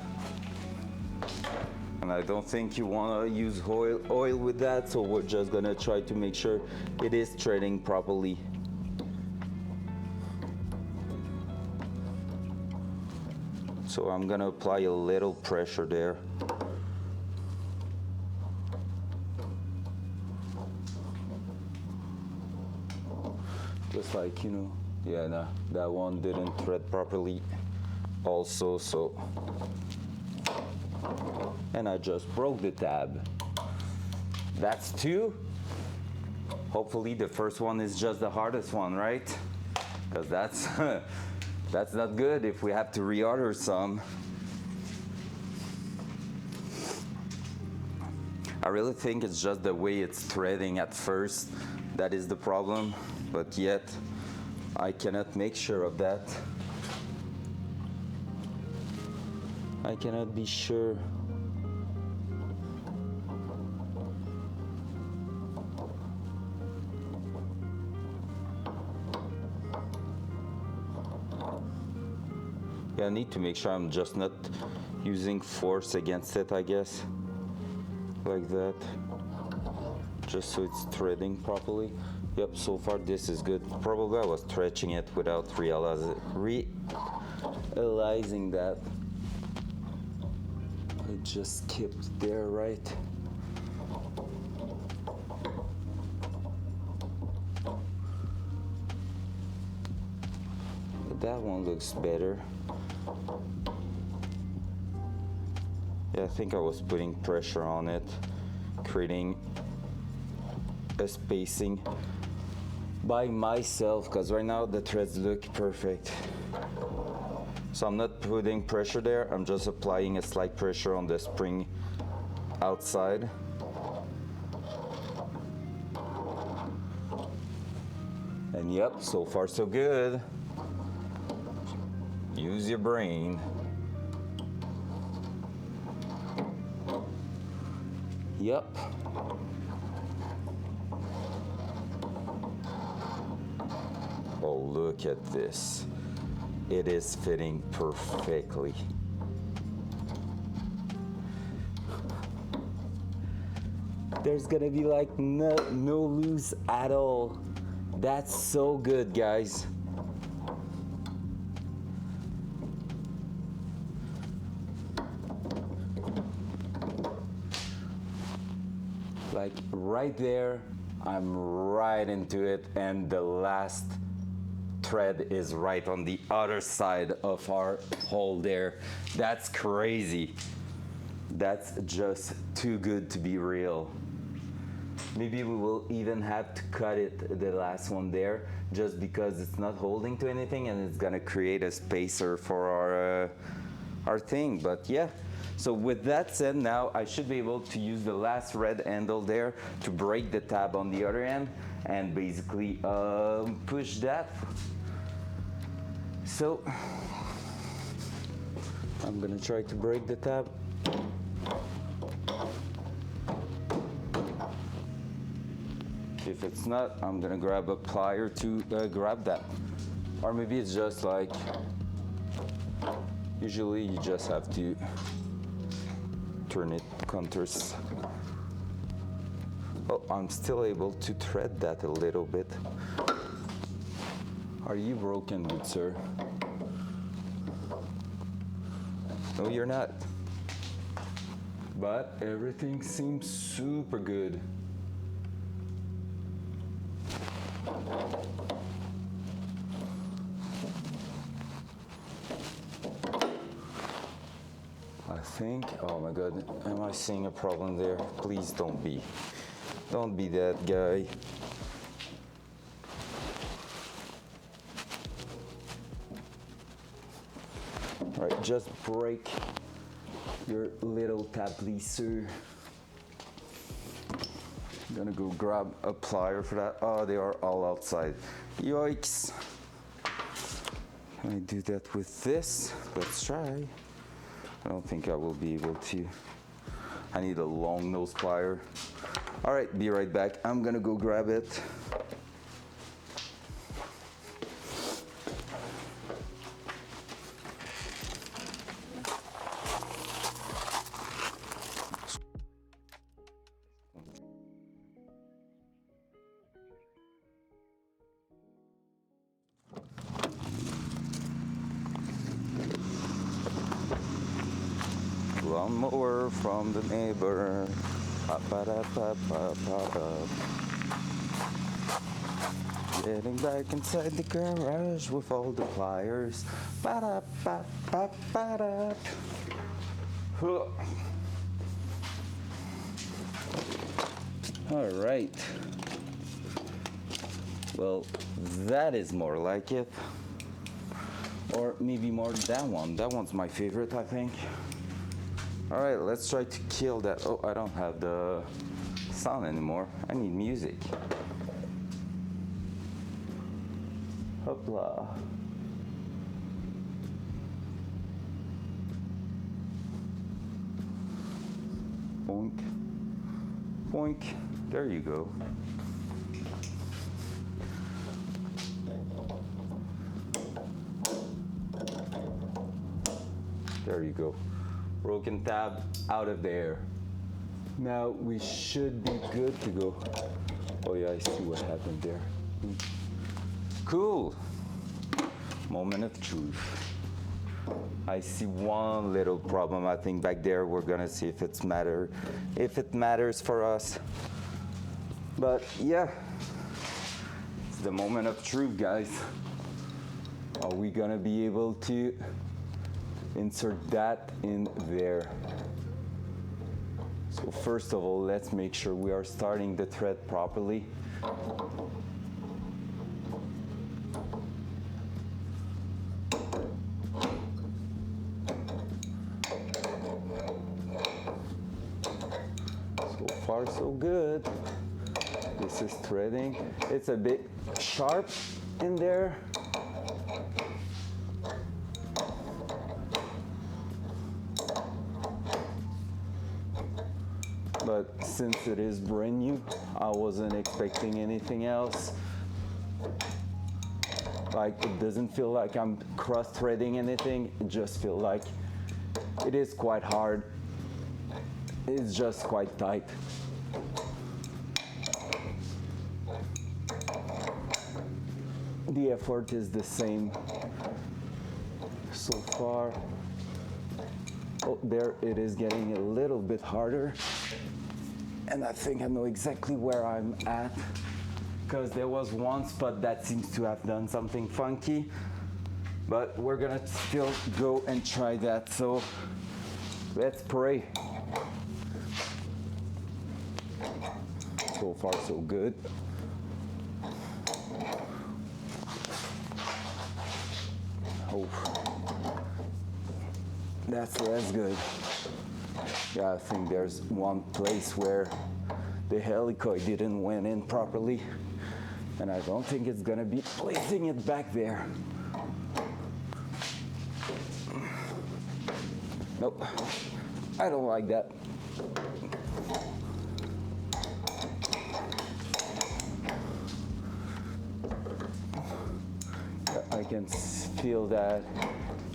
And I don't think you want to use oil with that, so we're just gonna try to make sure it is threading properly. So I'm gonna apply a little pressure there. Just like, you know, yeah, no, that one didn't thread properly also, so. And I just broke the tab. That's two. Hopefully the first one is just the hardest one, right? Because that's, that's not good if we have to reorder some. I really think it's just the way it's threading at first that is the problem, but yet I cannot make sure of that. I cannot be sure. Yeah, I need to make sure I'm just not using force against it, I guess. Like that. Just so it's threading properly. Yep, so far this is good. Probably I was stretching it without realizing that. It just kept there, right? That one looks better. Yeah, I think I was putting pressure on it, creating a spacing by myself, because right now the threads look perfect. So I'm not putting pressure there, I'm just applying a slight pressure on the spring outside. And yep, so far so good. Use your brain. Yep. Oh, look at this. It is fitting perfectly. There's gonna be like no loose at all. That's so good, guys. Like right there, I'm right into it, and the last thread is right on the other side of our hole there. That's crazy. That's just too good to be real. Maybe we will even have to cut it, the last one there, just because it's not holding to anything and it's gonna create a spacer for our thing, but yeah. So with that said, now I should be able to use the last red handle there to break the tab on the other end and basically push that. So I'm gonna try to break the tab. If it's not, I'm gonna grab a plier to grab that. Or maybe it's just like, usually you just have to turn it contours. Oh, I'm still able to thread that a little bit. Are you broken, good sir? No, you're not. But everything seems super good. I think, oh my God, am I seeing a problem there? Please don't be that guy. All right, just break your little tab, please, sir. I'm gonna go grab a plier for that. Oh, they are all outside. Yikes. Can I do that with this? Let's try. I don't think I will be able to. I need a long nose plier. All right, be right back. I'm gonna go grab it. lawnmower from the neighbor. Ba-ba-da-ba-ba-ba-ba. Getting back inside the garage with all the pliers. Ba-da-ba-ba-ba-da. Huh. All right. Well, that is more like it. Or maybe more that one. That one's my favorite, I think. All right, let's try to kill that. Oh, I don't have the sound anymore. I need music. Hopla. Boink. Boink. There you go. There you go. Broken tab out of there. Now we should be good to go. Oh yeah, I see what happened there. Cool. Moment of truth. I see one little problem. I think back there we're gonna see if it matters for us. But yeah, it's the moment of truth, guys. Are we gonna be able to insert that in there? So first of all, let's make sure we are starting the thread properly. So far so good. This is threading. It's a bit sharp in there. But since it is brand new, I wasn't expecting anything else. Like, it doesn't feel like I'm cross-threading anything. It just feels like it is quite hard. It's just quite tight. The effort is the same so far. Oh, there it is getting a little bit harder. And I think I know exactly where I'm at, because there was one spot that seems to have done something funky, but we're gonna still go and try that. So let's pray. So far so good. Oh, that's good. Yeah, I think there's one place where the helicoil didn't went in properly, and I don't think it's gonna be placing it back there. Nope, I don't like that. I can feel that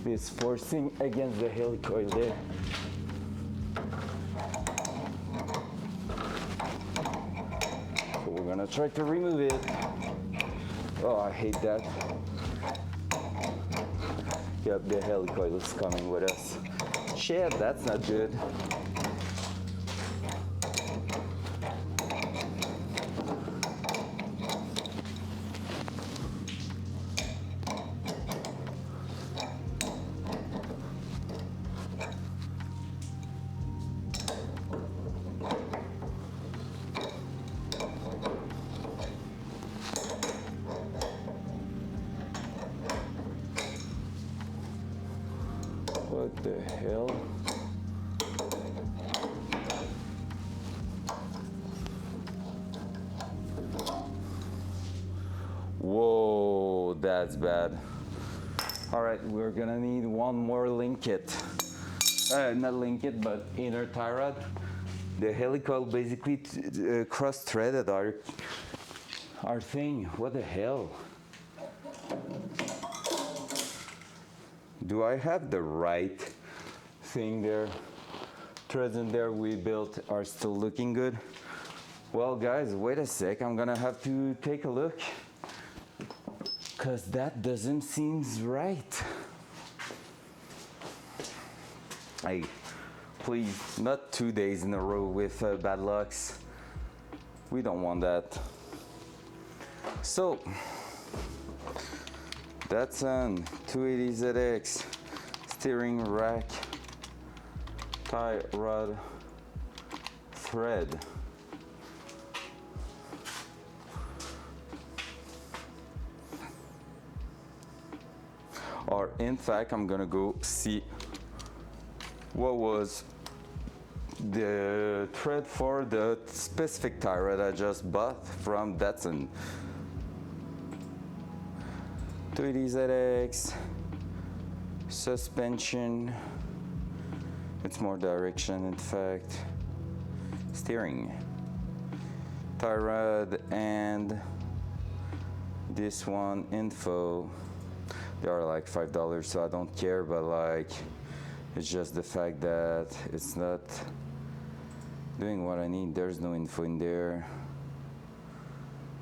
it's forcing against the helicoil there. So we're gonna try to remove it. Oh, I hate that. Yep, the helicoil is coming with us. Shit, that's not good. What the hell? Whoa, that's bad. All right, we're gonna need one more link kit. Not link kit, but inner tie rod. The helicoil basically cross-threaded our thing. What the hell? Do I have the right thing there? Threads in there we built are still looking good. Well, guys, wait a sec. I'm gonna have to take a look, because that doesn't seem right. Hey, please, not 2 days in a row with bad lucks. We don't want that. So, Datsun 280ZX steering rack tie rod thread. Or in fact, I'm gonna go see what was the thread for the specific tie rod I just bought from Datsun. 280ZX suspension. It's more direction, in fact. Steering, tie rod, and this one info. They are like $5, so I don't care, but like it's just the fact that it's not doing what I need. There's no info in there.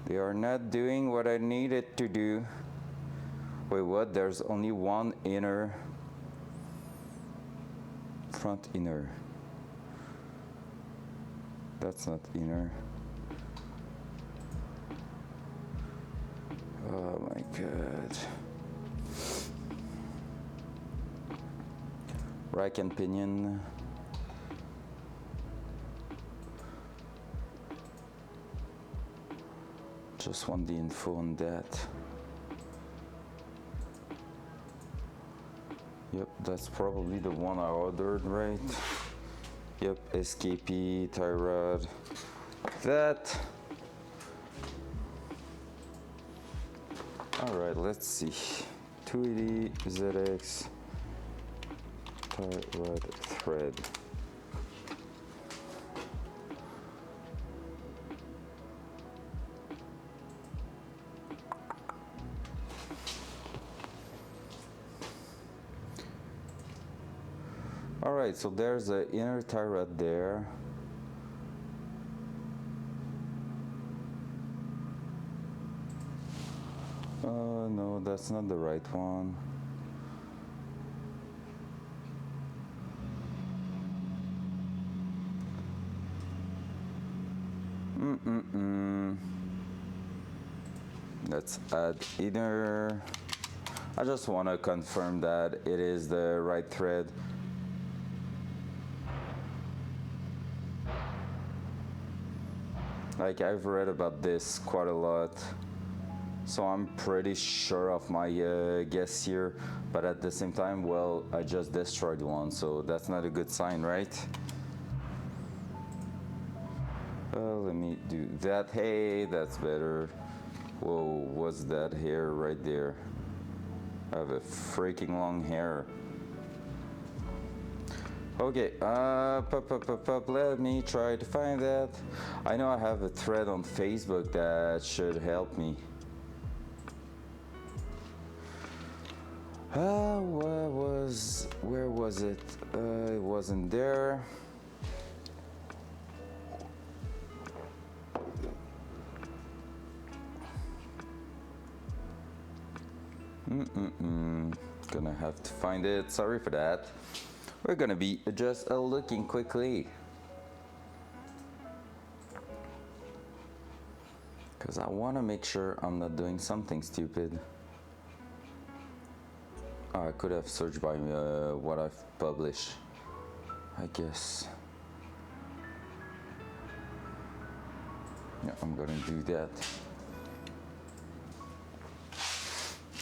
They are not doing what I need it to do. Wait, what? There's only one inner, front inner. That's not inner. Oh my god. Rack and pinion. Just want the info on that. Yep, that's probably the one I ordered, right? Yep, SKP, tie rod. That. Alright, let's see. 280ZX tie rod thread. Alright, so there's the inner tie rod there. No, that's not the right one. Let's add inner. I just want to confirm that it is the right thread. Like, I've read about this quite a lot, so I'm pretty sure of my guess here, but at the same time, well, I just destroyed one, so that's not a good sign, right? Let me do that. Hey, that's better. Whoa, what's that hair right there? I have a freaking long hair. Okay, let me try to find that. I know I have a thread on Facebook that should help me. Where was it? It wasn't there. Gonna have to find it. Sorry for that. We're gonna be just looking quickly, because I want to make sure I'm not doing something stupid. Oh, I could have searched by what I've published, I guess. Yeah, I'm gonna do that.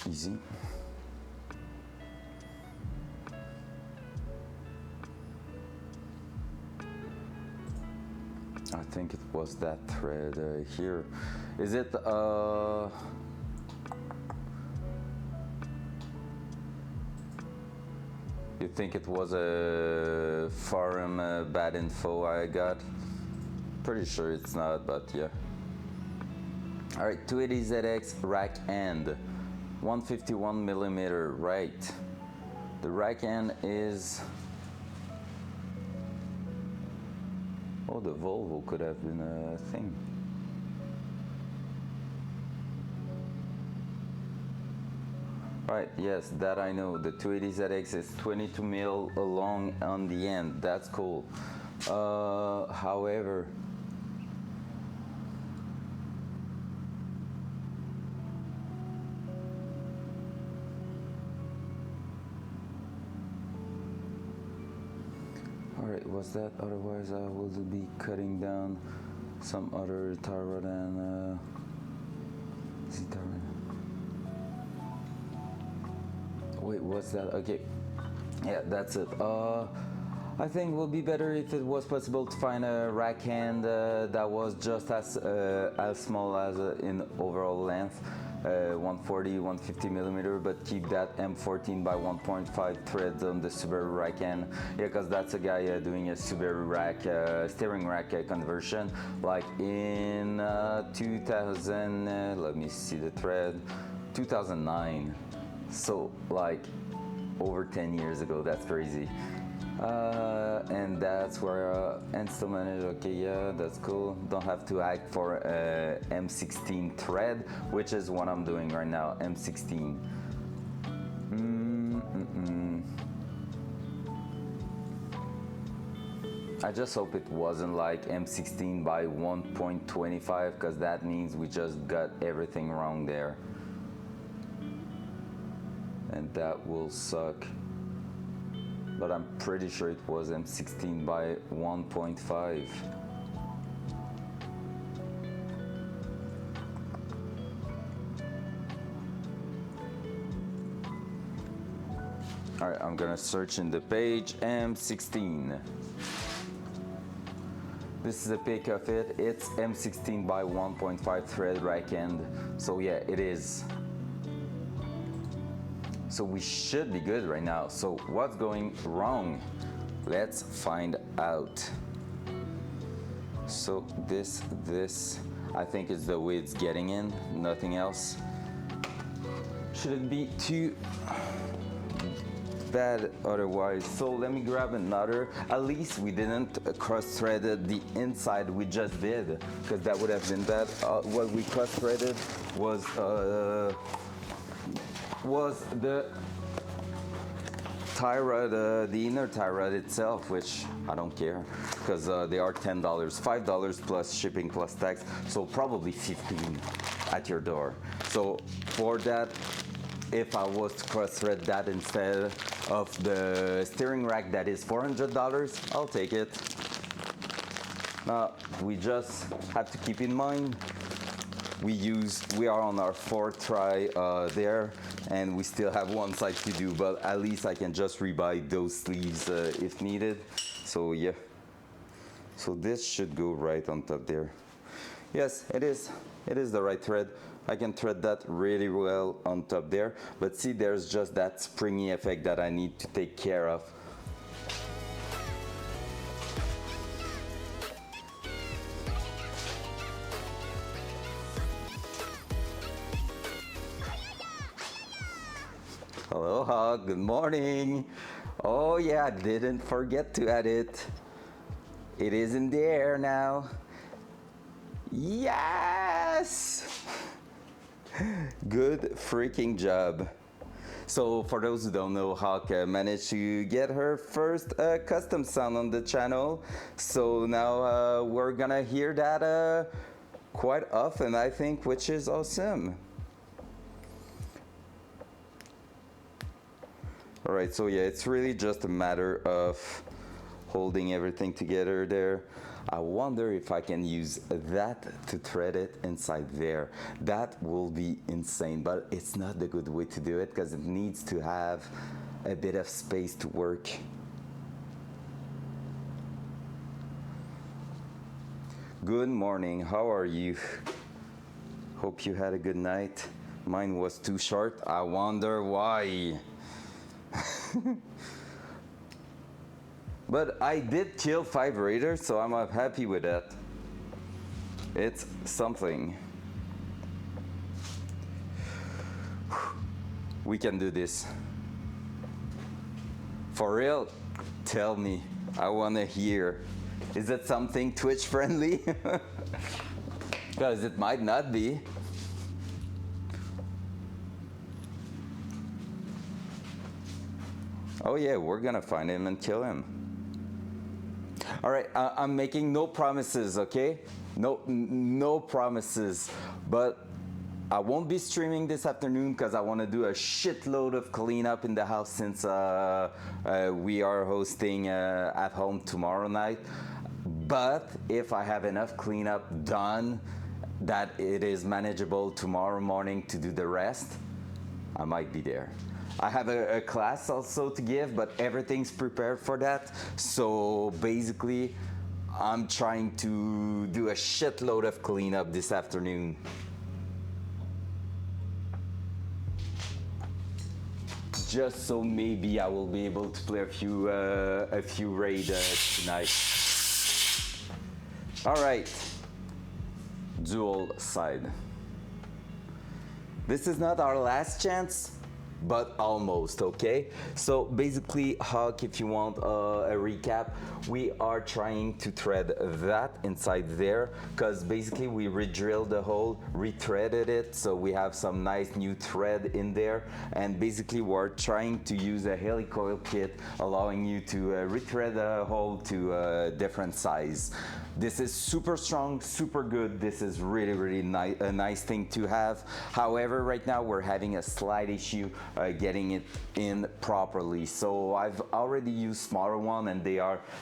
Easy. I think it was that thread here. Is it you think it was a forum bad info I got? Pretty sure it's not, but yeah. Alright, 280ZX rack end, 151 millimeter, right. The rack end is, oh, the Volvo could have been a thing. Right, yes, that I know. The 280ZX is 22 mil long on the end. That's cool. However, alright, what's that? Otherwise, I will be cutting down some other tie rod and Z-tie rod. Wait, what's that? Okay, yeah, that's it. I think it would be better if it was possible to find a rack hand that was just as small as in overall length, 140, 150 millimeter, but keep that M14 by 1.5 threads on the Subaru rack hand. Yeah, because that's a guy doing a Subaru rack, steering rack conversion, like in 2000. Let me see the thread, 2009. So like over 10 years ago. That's crazy. And that's where and still manage. Okay, yeah, that's cool. Don't have to act for M16 thread, which is what I'm doing right now. M16. I just hope it wasn't like M16 by 1.25, because that means we just got everything wrong there. And that will suck. But I'm pretty sure it was M16 by 1.5. All right, I'm gonna search in the page M16. This is a pic of it. It's M16 by 1.5 thread rack end. So yeah, it is. So we should be good right now. So what's going wrong? Let's find out. So this, I think is the way it's getting in, nothing else. Shouldn't be too bad otherwise. So let me grab another. At least we didn't cross-threaded the inside, we just did, because that would have been bad. What we cross-threaded was the tie rod, the inner tie rod itself, which I don't care, because they are $10, $5 plus shipping plus tax, so probably 15 at your door. So for that, if I was to cross-thread that instead of the steering rack that is $400, I'll take it. Now we just have to keep in mind we are on our fourth try there, and we still have one side to do, but at least I can just rebuy those sleeves if needed. So yeah, so this should go right on top there. Yes, it is the right thread. I can thread that really well on top there, but see, there's just that springy effect that I need to take care of. Aloha, good morning. Oh yeah, didn't forget to add it. It is in the air now. Yes! Good freaking job. So for those who don't know, Hawk managed to get her first custom sound on the channel. So now we're gonna hear that quite often, I think, which is awesome. All right, so yeah, it's really just a matter of holding everything together there. I wonder if I can use that to thread it inside there. That will be insane, but it's not the good way to do it because it needs to have a bit of space to work. Good morning, how are you? Hope you had a good night. Mine was too short, I wonder why. But I did kill 5 raiders, so I'm happy with that. It's something. We can do this. For real? Tell me. I want to hear. Is it something Twitch friendly? Because it might not be. Oh yeah, we're gonna find him and kill him. All right, I'm making no promises, okay? No promises, but I won't be streaming this afternoon because I want to do a shitload of cleanup in the house since we are hosting at home tomorrow night. But if I have enough cleanup done that it is manageable tomorrow morning to do the rest, I might be there. I have a class also to give, but everything's prepared for that. So basically, I'm trying to do a shitload of cleanup this afternoon. Just so maybe I will be able to play a few raids tonight. All right, dual side. This is not our last chance, but almost, okay? So basically, Hawk, if you want a recap, we are trying to thread that inside there because basically we re-drilled the hole, re-threaded it, so we have some nice new thread in there, and basically we're trying to use a helicoil kit allowing you to re-thread the hole to a different size. This is super strong, super good. This is really a nice thing to have. However, right now we're having a slight issue getting it in properly. So I've already used smaller one, and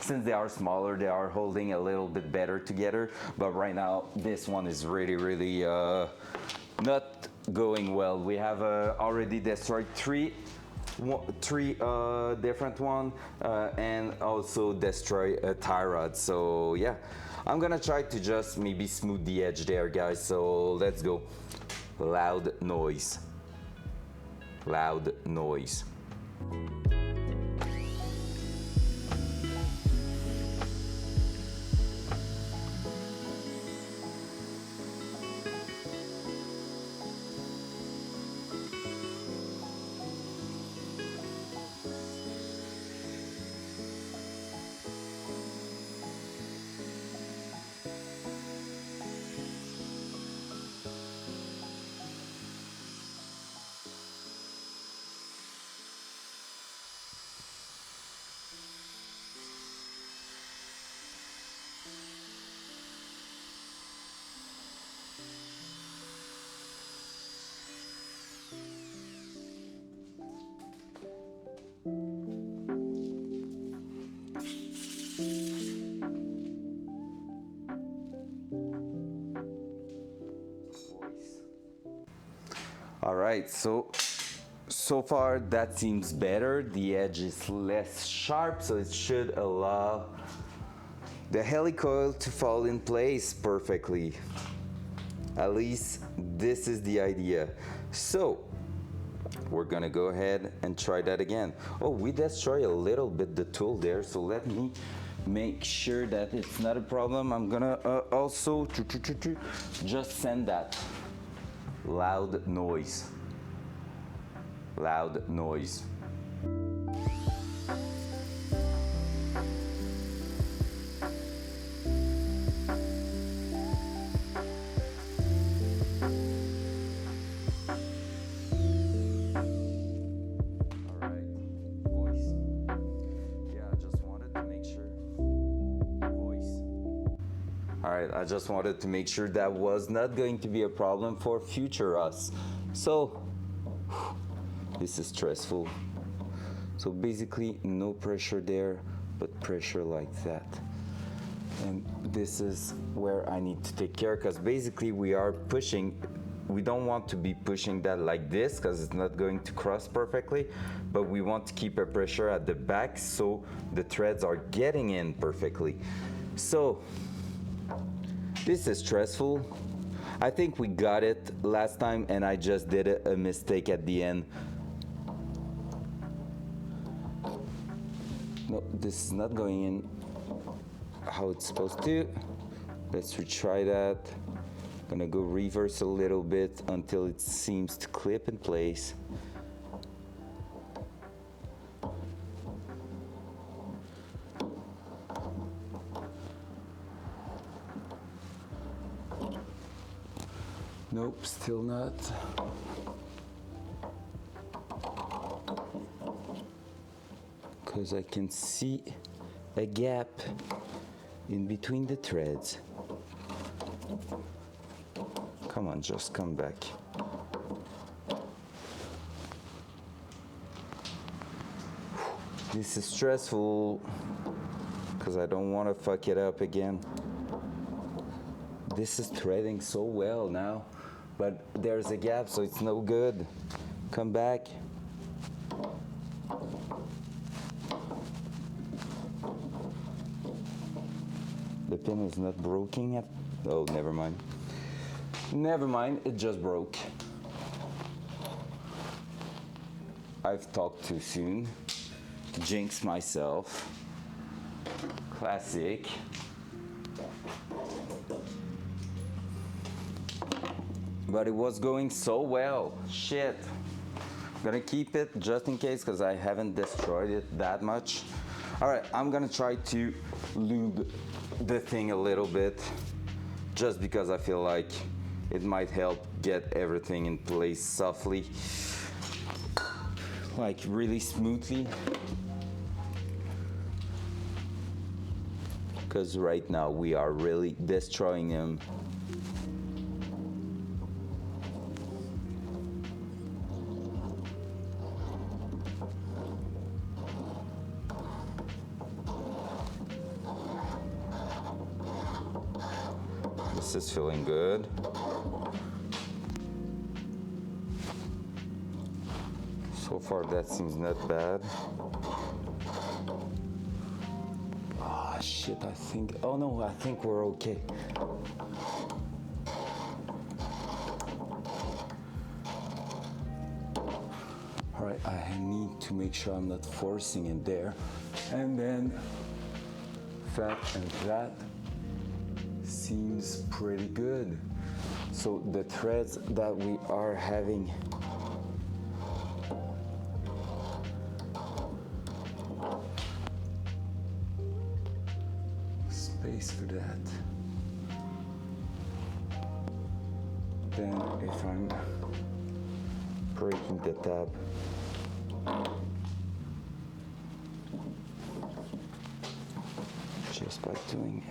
since they are smaller, they are holding a little bit better together. But right now, this one is really not going well. We have already destroyed three different one and also destroy a tie rod. So yeah, I'm gonna try to just maybe smooth the edge there, guys. So let's go. Loud noise. Loud noise. All right, so far that seems better. The edge is less sharp, so it should allow the helicoil to fall in place perfectly. At least this is the idea. So we're gonna go ahead and try that again. Oh, we destroy a little bit the tool there, so let me make sure that it's not a problem. I'm gonna also just send that. Loud noise. Loud noise. I just wanted to make sure that was not going to be a problem for future us. So, this is stressful. So basically, no pressure there, but pressure like that. And this is where I need to take care, because basically we are pushing. We don't want to be pushing that like this, because it's not going to cross perfectly, but we want to keep a pressure at the back so the threads are getting in perfectly. So, this is stressful. I think we got it last time and I just did a mistake at the end. No, this is not going in how it's supposed to. Let's retry that. Gonna go reverse a little bit until it seems to clip in place. Nope, still not. because I can see a gap in between the threads. Come on, just come back. This is stressful because I don't want to fuck it up again. This is threading so well now, but there's a gap, so it's no good. Come back. The pin is not broken yet. Oh, never mind. Never mind, it just broke. I've talked too soon. Jinx myself. Classic. But it was going so well. Shit. I'm gonna keep it just in case because I haven't destroyed it that much. All right, I'm gonna try to lube the thing a little bit just because I feel like it might help get everything in place softly, like really smoothly. Because right now we are really destroying them. This is feeling good. So far that seems not bad. Ah, shit, I think, oh no, I think we're okay. All right, I need to make sure I'm not forcing it there. And then that and that seems pretty good. So the threads that we are having space for that. Then if I'm breaking the tab, just by doing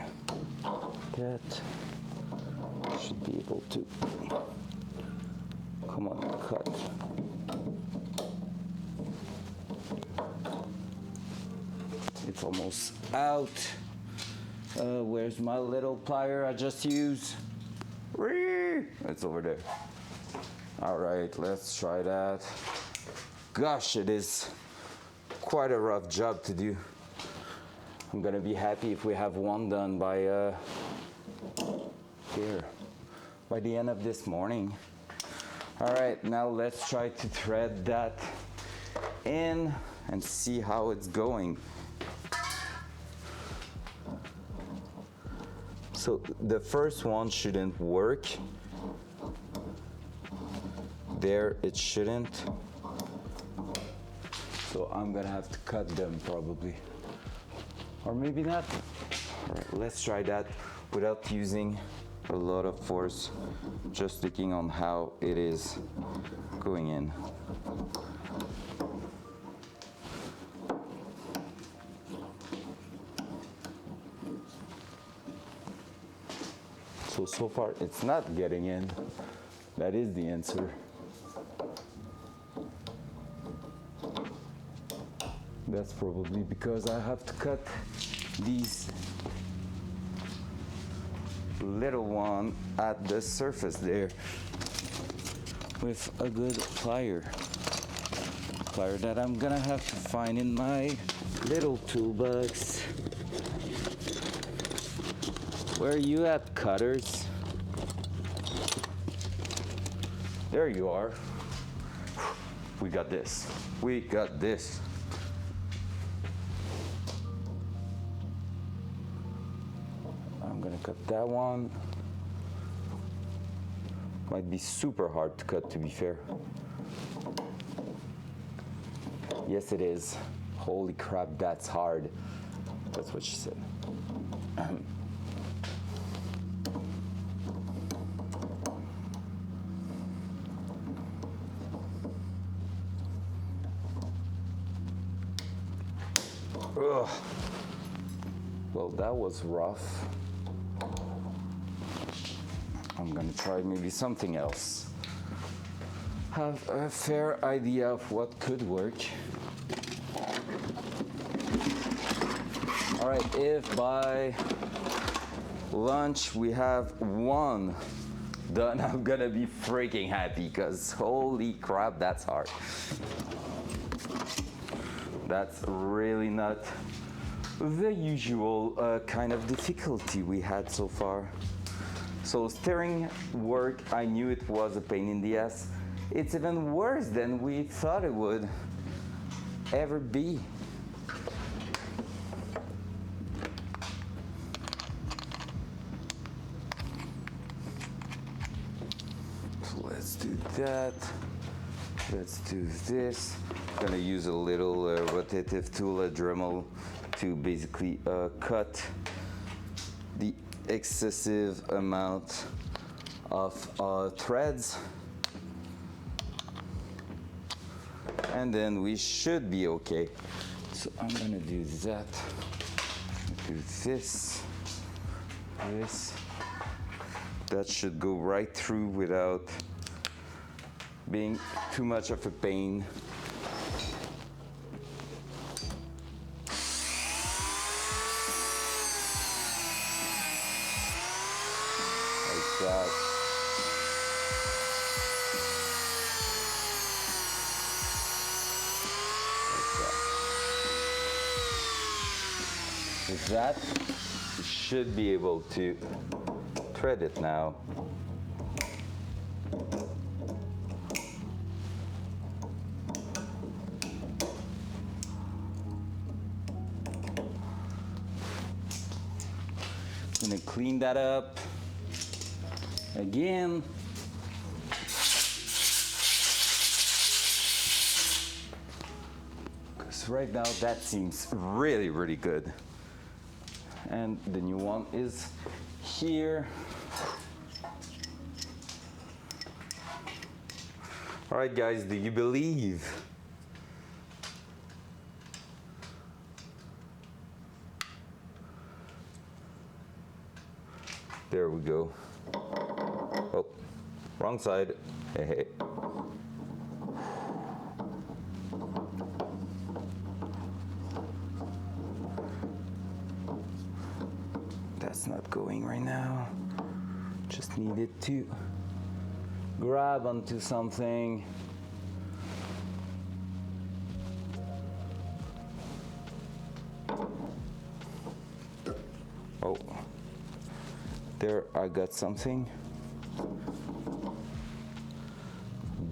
that, should be able to, come on, cut. It's almost out. Where's my little plier I just used? It's over there. All right, let's try that. Gosh, it is quite a rough job to do. I'm gonna be happy if we have one done by here, by the end of this morning. All right, now let's try to thread that in and see how it's going. So the first one shouldn't work. There, it shouldn't. So I'm gonna have to cut them probably. Or maybe not. All right, let's try that without using a lot of force, just sticking on how it is going in. So far it's not getting in. That is the answer. That's probably because I have to cut these little one at the surface there with a good plier that I'm gonna have to find in my little toolbox. Where are you at, cutters? There you are. We got this. We got this. I'm gonna cut that one. Might be super hard to cut, to be fair. Yes, it is. Holy crap, that's hard. That's what she said. Ugh. Well, that was rough. I'm gonna try maybe something else. Have a fair idea of what could work. All right, if by lunch we have one done, I'm gonna be freaking happy because holy crap, that's hard. That's really not the usual kind of difficulty we had so far. So steering work, I knew it was a pain in the ass. It's even worse than we thought it would ever be. So let's do that. Let's do this. I'm gonna use a little rotative tool, a Dremel, to basically cut the excessive amount of threads. And then we should be okay. So I'm gonna do that. Do this. This. That should go right through without being too much of a pain. Like that. With that, you should be able to thread it now. Gonna clean that up again. Because right now that seems really, really good. And the new one is here. All right, guys, do you believe? There we go. Oh, wrong side. Hey, hey. That's not going right now. Just needed to grab onto something. Oh, there I got something.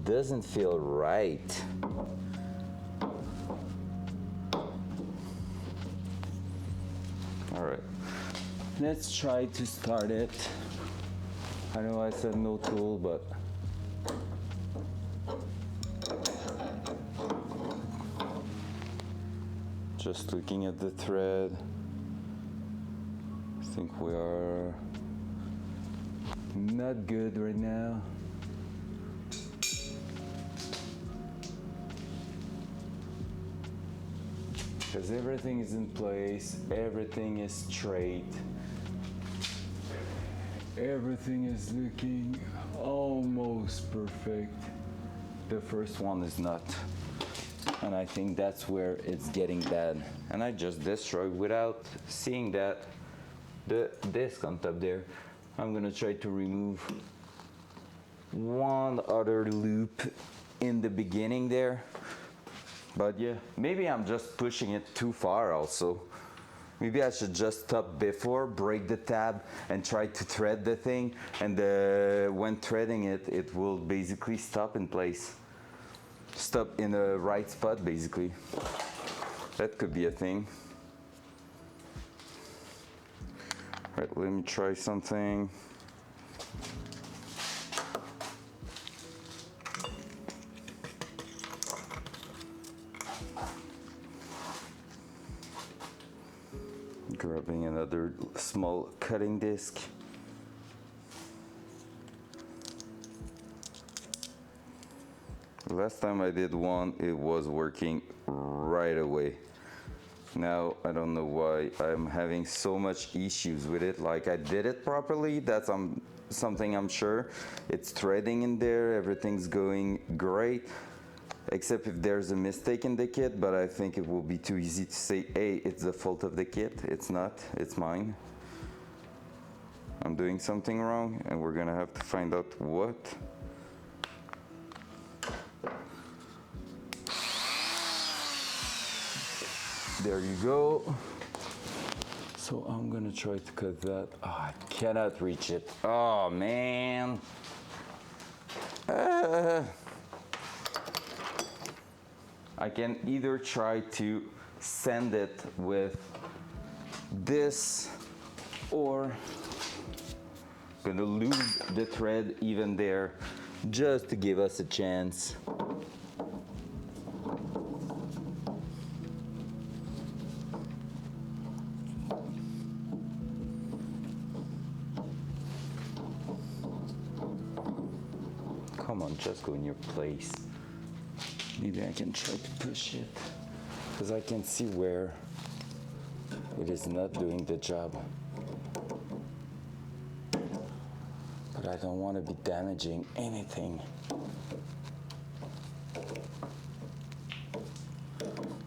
Doesn't feel right. All right. Let's try to start it. I know I said no tool, but just looking at the thread, I think we are not good right now. Because everything is in place, everything is straight. Everything is looking almost perfect. The first one is not. And I think that's where it's getting bad. And I just destroyed without seeing that the disc on top there. I'm gonna try to remove one other loop in the beginning there. But yeah, maybe I'm just pushing it too far also. Maybe I should just stop before, break the tab, and try to thread the thing. And when threading it, it will basically stop in place. Stop in the right spot, basically. That could be a thing. All right, let me try something. Grabbing another small cutting disc. Last time I did one, it was working right away. Now I don't know why I'm having so much issues with it. Like I did it properly, that's something I'm sure. It's threading in there, everything's going great. Except if there's a mistake in the kit, but I think it will be too easy to say, hey, it's the fault of the kit. It's not, it's mine. I'm doing something wrong and we're gonna have to find out what. There you go. So I'm gonna try to cut that. Oh, I cannot reach it. Oh man. I can either try to sand it with this or gonna lube the thread even there just to give us a chance. Come on, just go in your place. Maybe I can try to push it because I can see where it is not doing the job. But I don't want to be damaging anything.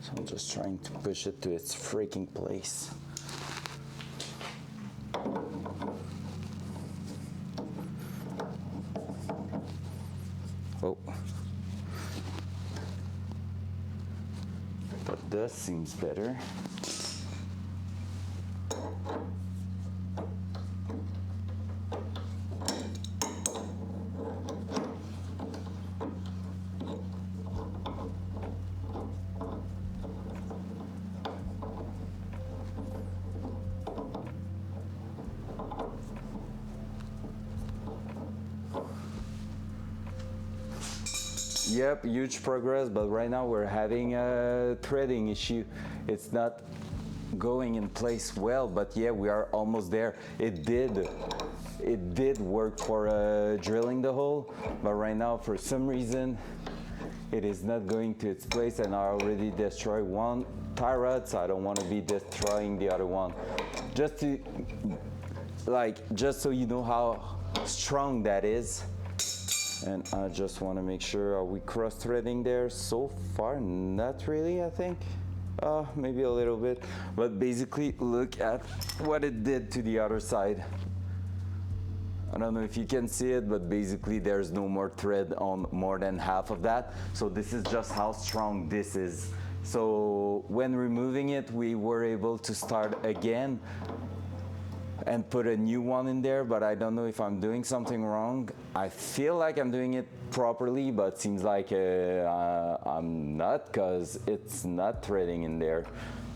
So I'm just trying to push it to its freaking place. Oh. But this seems better. Yep, huge progress, but right now we're having a threading issue. It's not going in place well, but yeah, we are almost there. It did work for drilling the hole, but right now for some reason it is not going to its place, and I already destroyed one tie rod, so I don't want to be destroying the other one. Just so you know how strong that is. And I just want to make sure, are we cross-threading there? So far, not really, I think. Maybe a little bit. But basically, look at what it did to the other side. I don't know if you can see it, but basically there's no more thread on more than half of that. So this is just how strong this is. So when removing it, we were able to start again and put a new one in there, but I don't know if I'm doing something wrong. I feel like I'm doing it properly, but seems like I'm not, because it's not threading in there.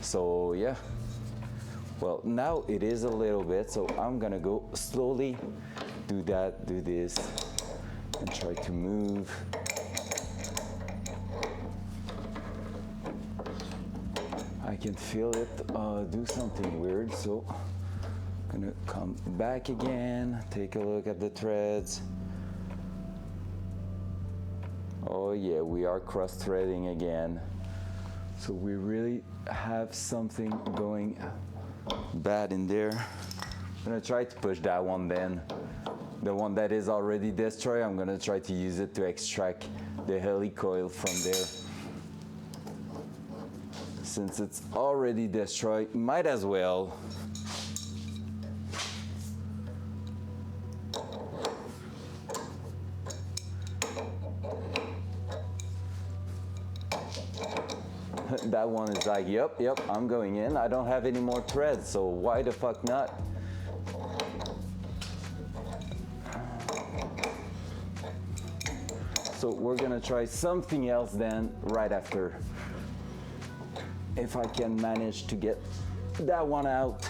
So yeah, well, now it is a little bit, so I'm gonna go slowly do that, do this, and try to move. I can feel it do something weird, so gonna come back again, take a look at the threads. Oh yeah, we are cross-threading again. So we really have something going bad in there. I'm gonna try to push that one then. The one that is already destroyed, I'm gonna try to use it to extract the helicoil from there. Since it's already destroyed, might as well. That one is like, yep, I'm going in. I don't have any more threads, so why the fuck not? So we're gonna try something else then right after. If I can manage to get that one out.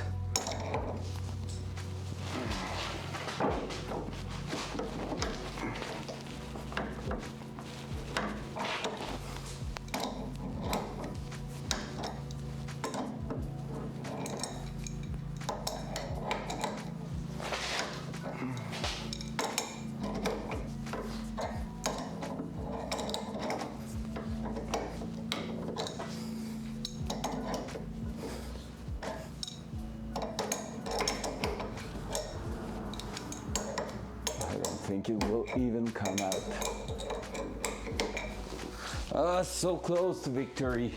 think it will even come out. So close to victory.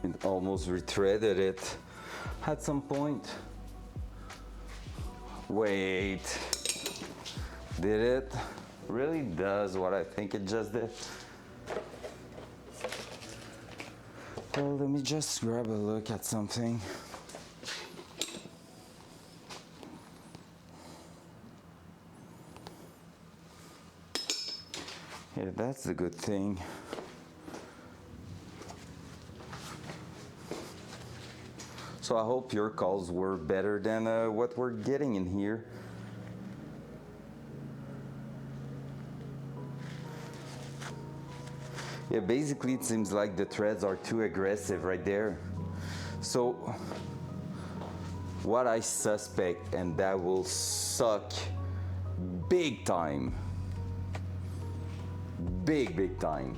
It almost retreaded it at some point. Wait, did it? Really does what I think it just did. Well, let me just grab a look at something. Yeah, that's the good thing. So I hope your calls were better than what we're getting in here. Yeah, basically it seems like the threads are too aggressive right there. So what I suspect, and that will suck big time, big time,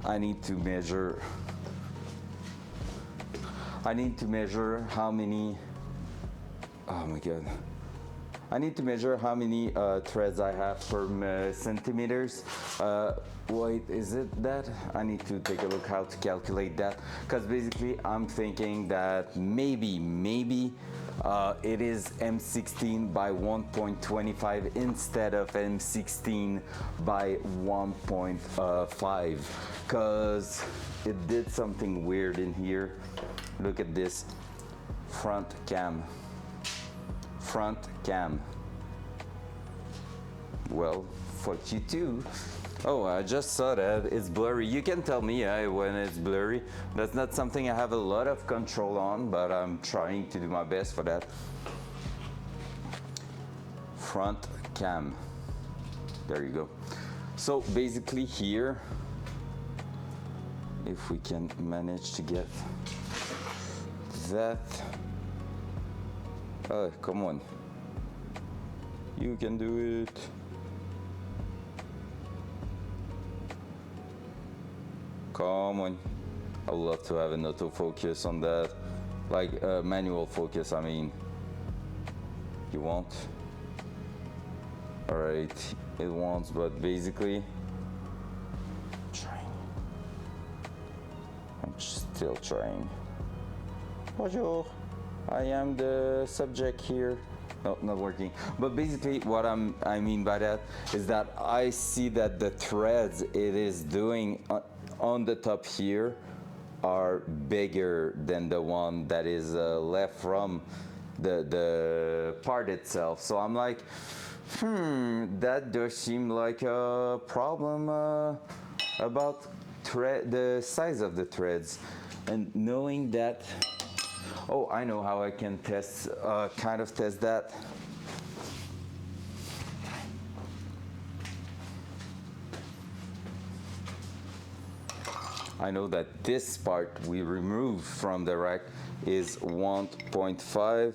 I need to measure how many, oh my god, I need to measure how many threads I have per centimeters. Wait, is it that? I need to take a look how to calculate that, because basically I'm thinking that maybe it is M16 by 1.25 instead of M16 by 1.5, because it did something weird in here. Look at this front cam. Well, fuck you too. Oh, I just saw that it's blurry. You can tell me when it's blurry. That's not something I have a lot of control on, but I'm trying to do my best for that. Front cam. There you go. So basically here, if we can manage to get that. Oh, come on. You can do it. Come on. I would love to have an autofocus on that. Like manual focus, I mean. You won't? Alright, it won't, but basically. I'm still trying. Bonjour. I am the subject here. No, not working. But basically what I mean by that is that I see that the threads it is doing on the top here are bigger than the one that is left from the part itself. So I'm like, that does seem like a problem about the size of the threads. And knowing that, oh, I know how I can test, kind of test that. I know that this part we removed from the rack is 1.5,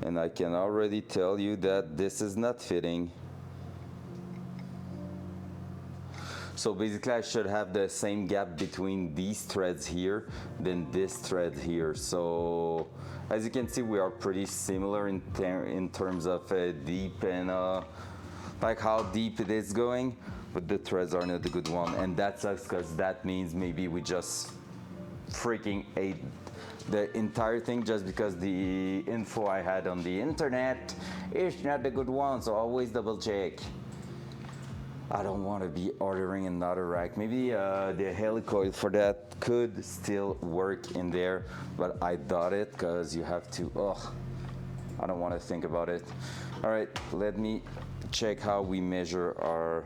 and I can already tell you that this is not fitting. So basically I should have the same gap between these threads here than this thread here. So as you can see, we are pretty similar in terms of deep and like how deep it is going, but the threads are not a good one. And that sucks because that means maybe we just freaking ate the entire thing just because the info I had on the internet is not the good one. So always double check. I don't want to be ordering another rack. Maybe the Helicoil for that could still work in there, but I doubt it because you have to, I don't want to think about it. All right, let me check how we measure our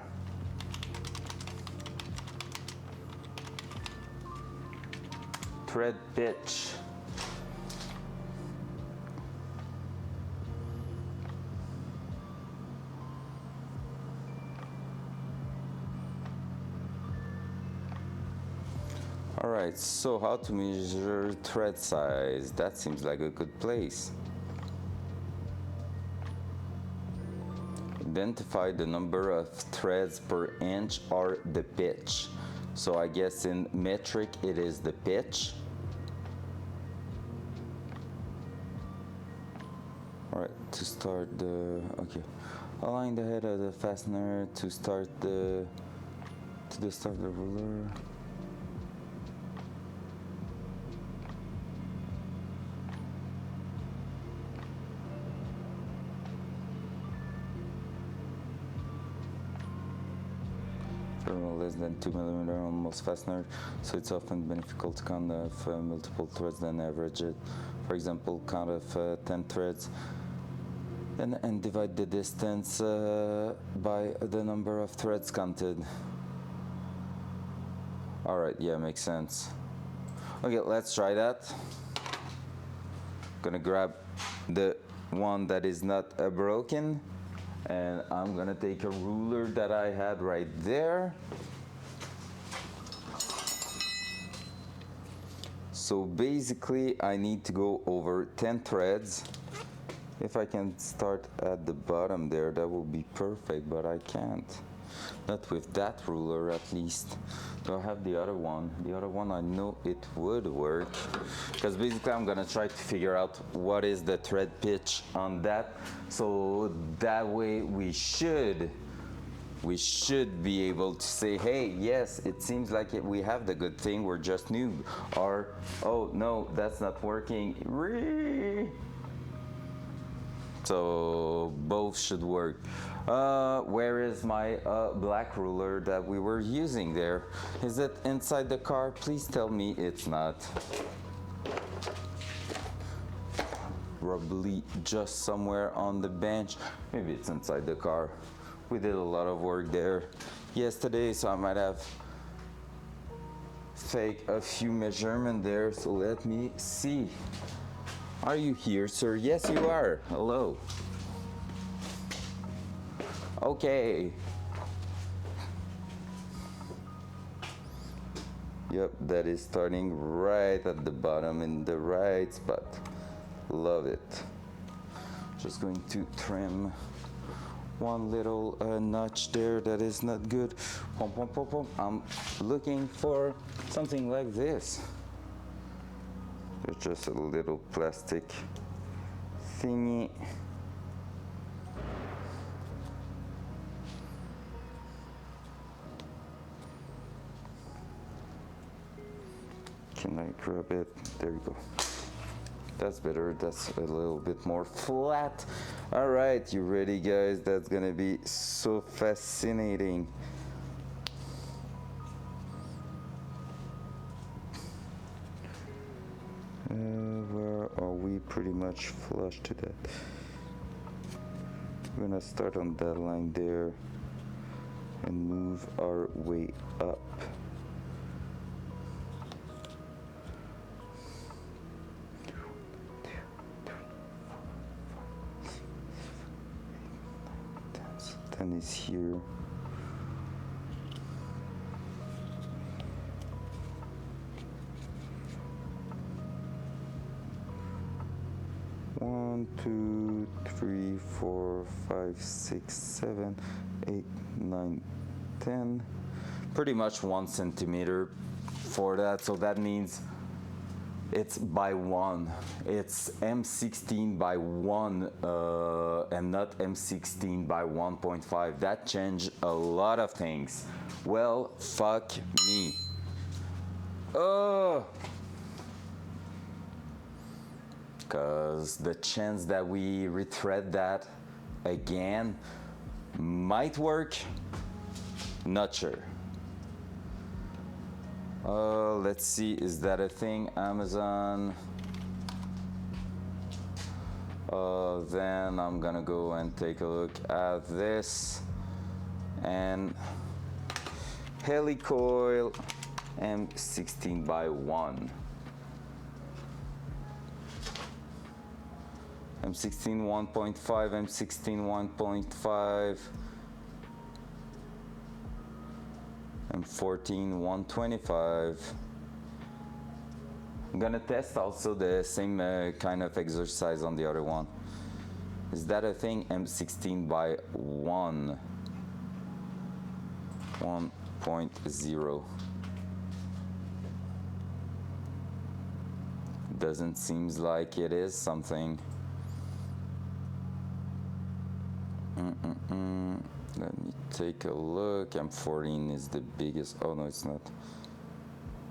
thread pitch. All right, so how to measure thread size? That seems like a good place. Identify the number of threads per inch or the pitch. So I guess in metric it is the pitch. All right, to start the, okay. Align the head of the fastener to start the, start of the ruler. Less than 2 millimeter on most fastener, so it's often beneficial to count of multiple threads than average it. For example, count of 10 threads and divide the distance by the number of threads counted. All right, yeah, makes sense. Okay, let's try that. Gonna grab the one that is not broken, and I'm gonna take a ruler that I had right there. So basically I need to go over 10 threads. If I can start at the bottom there, that would be perfect, but I can't. Not with that ruler, at least. Do I have the other one? The other one, I know it would work. Because basically I'm gonna try to figure out what is the thread pitch on that. So that way we should be able to say, hey, yes, it seems like we have the good thing, we're just noob. Or, oh, no, that's not working. So both should work. Where is my black ruler that we were using there? Is it inside the car? Please tell me it's not. Probably just somewhere on the bench. Maybe it's inside the car. We did a lot of work there yesterday, so I might have faked a few measurements there. So let me see. Are you here, sir? Yes, you are. Hello. Okay. Yep, that is starting right at the bottom in the right spot. Love it. Just going to trim one little notch there that is not good. Pom, pom, pom, pom. I'm looking for something like this. There's just a little plastic thingy. Can I grab it? There you go. That's better. That's a little bit more flat. All right, you ready, guys? That's gonna be so fascinating. Where are we? Pretty much flush to that. We're gonna start on that line there and move our way up. Then is here. One, two, three, 4, 5, 6, 7, 8, 9, 10. Pretty much 1 centimeter for that. So that means it's by 1. It's M16 by 1 and not M16 by 1.5. That changed a lot of things. Well, fuck me. Because the chance that we rethread that again might work, not sure. Let's see, is that a thing? Amazon. Then I'm gonna go and take a look at this. And Helicoil M16 by 1. M16 1.5, M16 1.5. M14 125. I'm gonna test also the same kind of exercise on the other one. Is that a thing? M16 by 1.0. Doesn't seems like it is something. Let me take a look. M14 is the biggest. Oh no, it's not.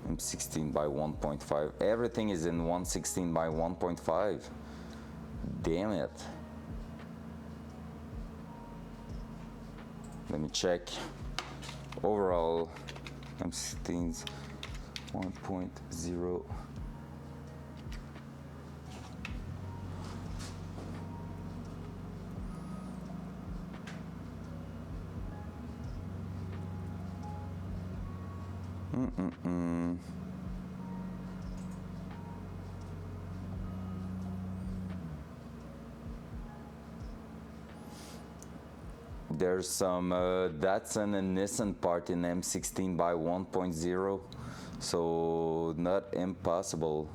M16 by 1.5. Everything is in 116 by 1.5. Damn it. Let me check. Overall, M16's 1.0. There's some Datsun and Nissan part in M16 by 1.0, so not impossible.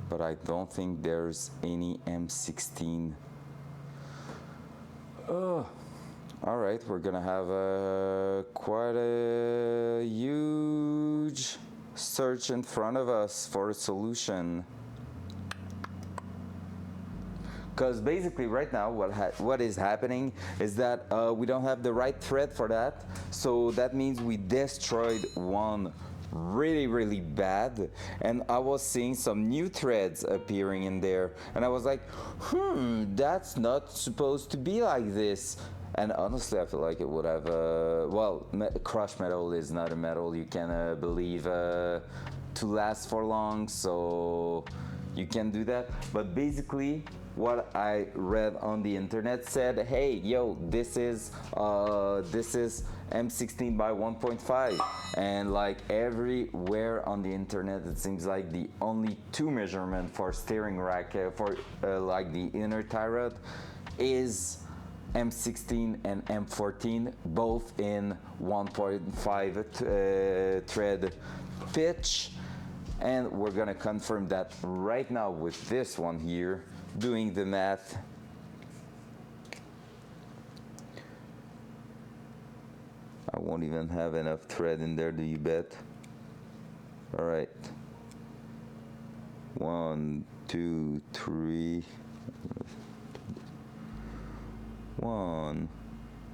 But I don't think there's any M16. All right, we're gonna have quite a huge search in front of us for a solution. Because basically right now what is happening is that we don't have the right thread for that. So that means we destroyed one really bad, and I was seeing some new threads appearing in there, and I was like, that's not supposed to be like this. And honestly, I feel like it would have well, crushed metal is not a metal you can believe to last for long, so you can do that. But basically what I read on the internet said, hey, yo, this is M16 by 1.5, and like everywhere on the internet, it seems like the only two measurement for steering rack for like the inner tie rod is M16 and M14, both in 1.5 thread pitch, and we're gonna confirm that right now with this one here, doing the math. I won't even have enough thread in there, do you bet? All right. 1, 2, 3. 1,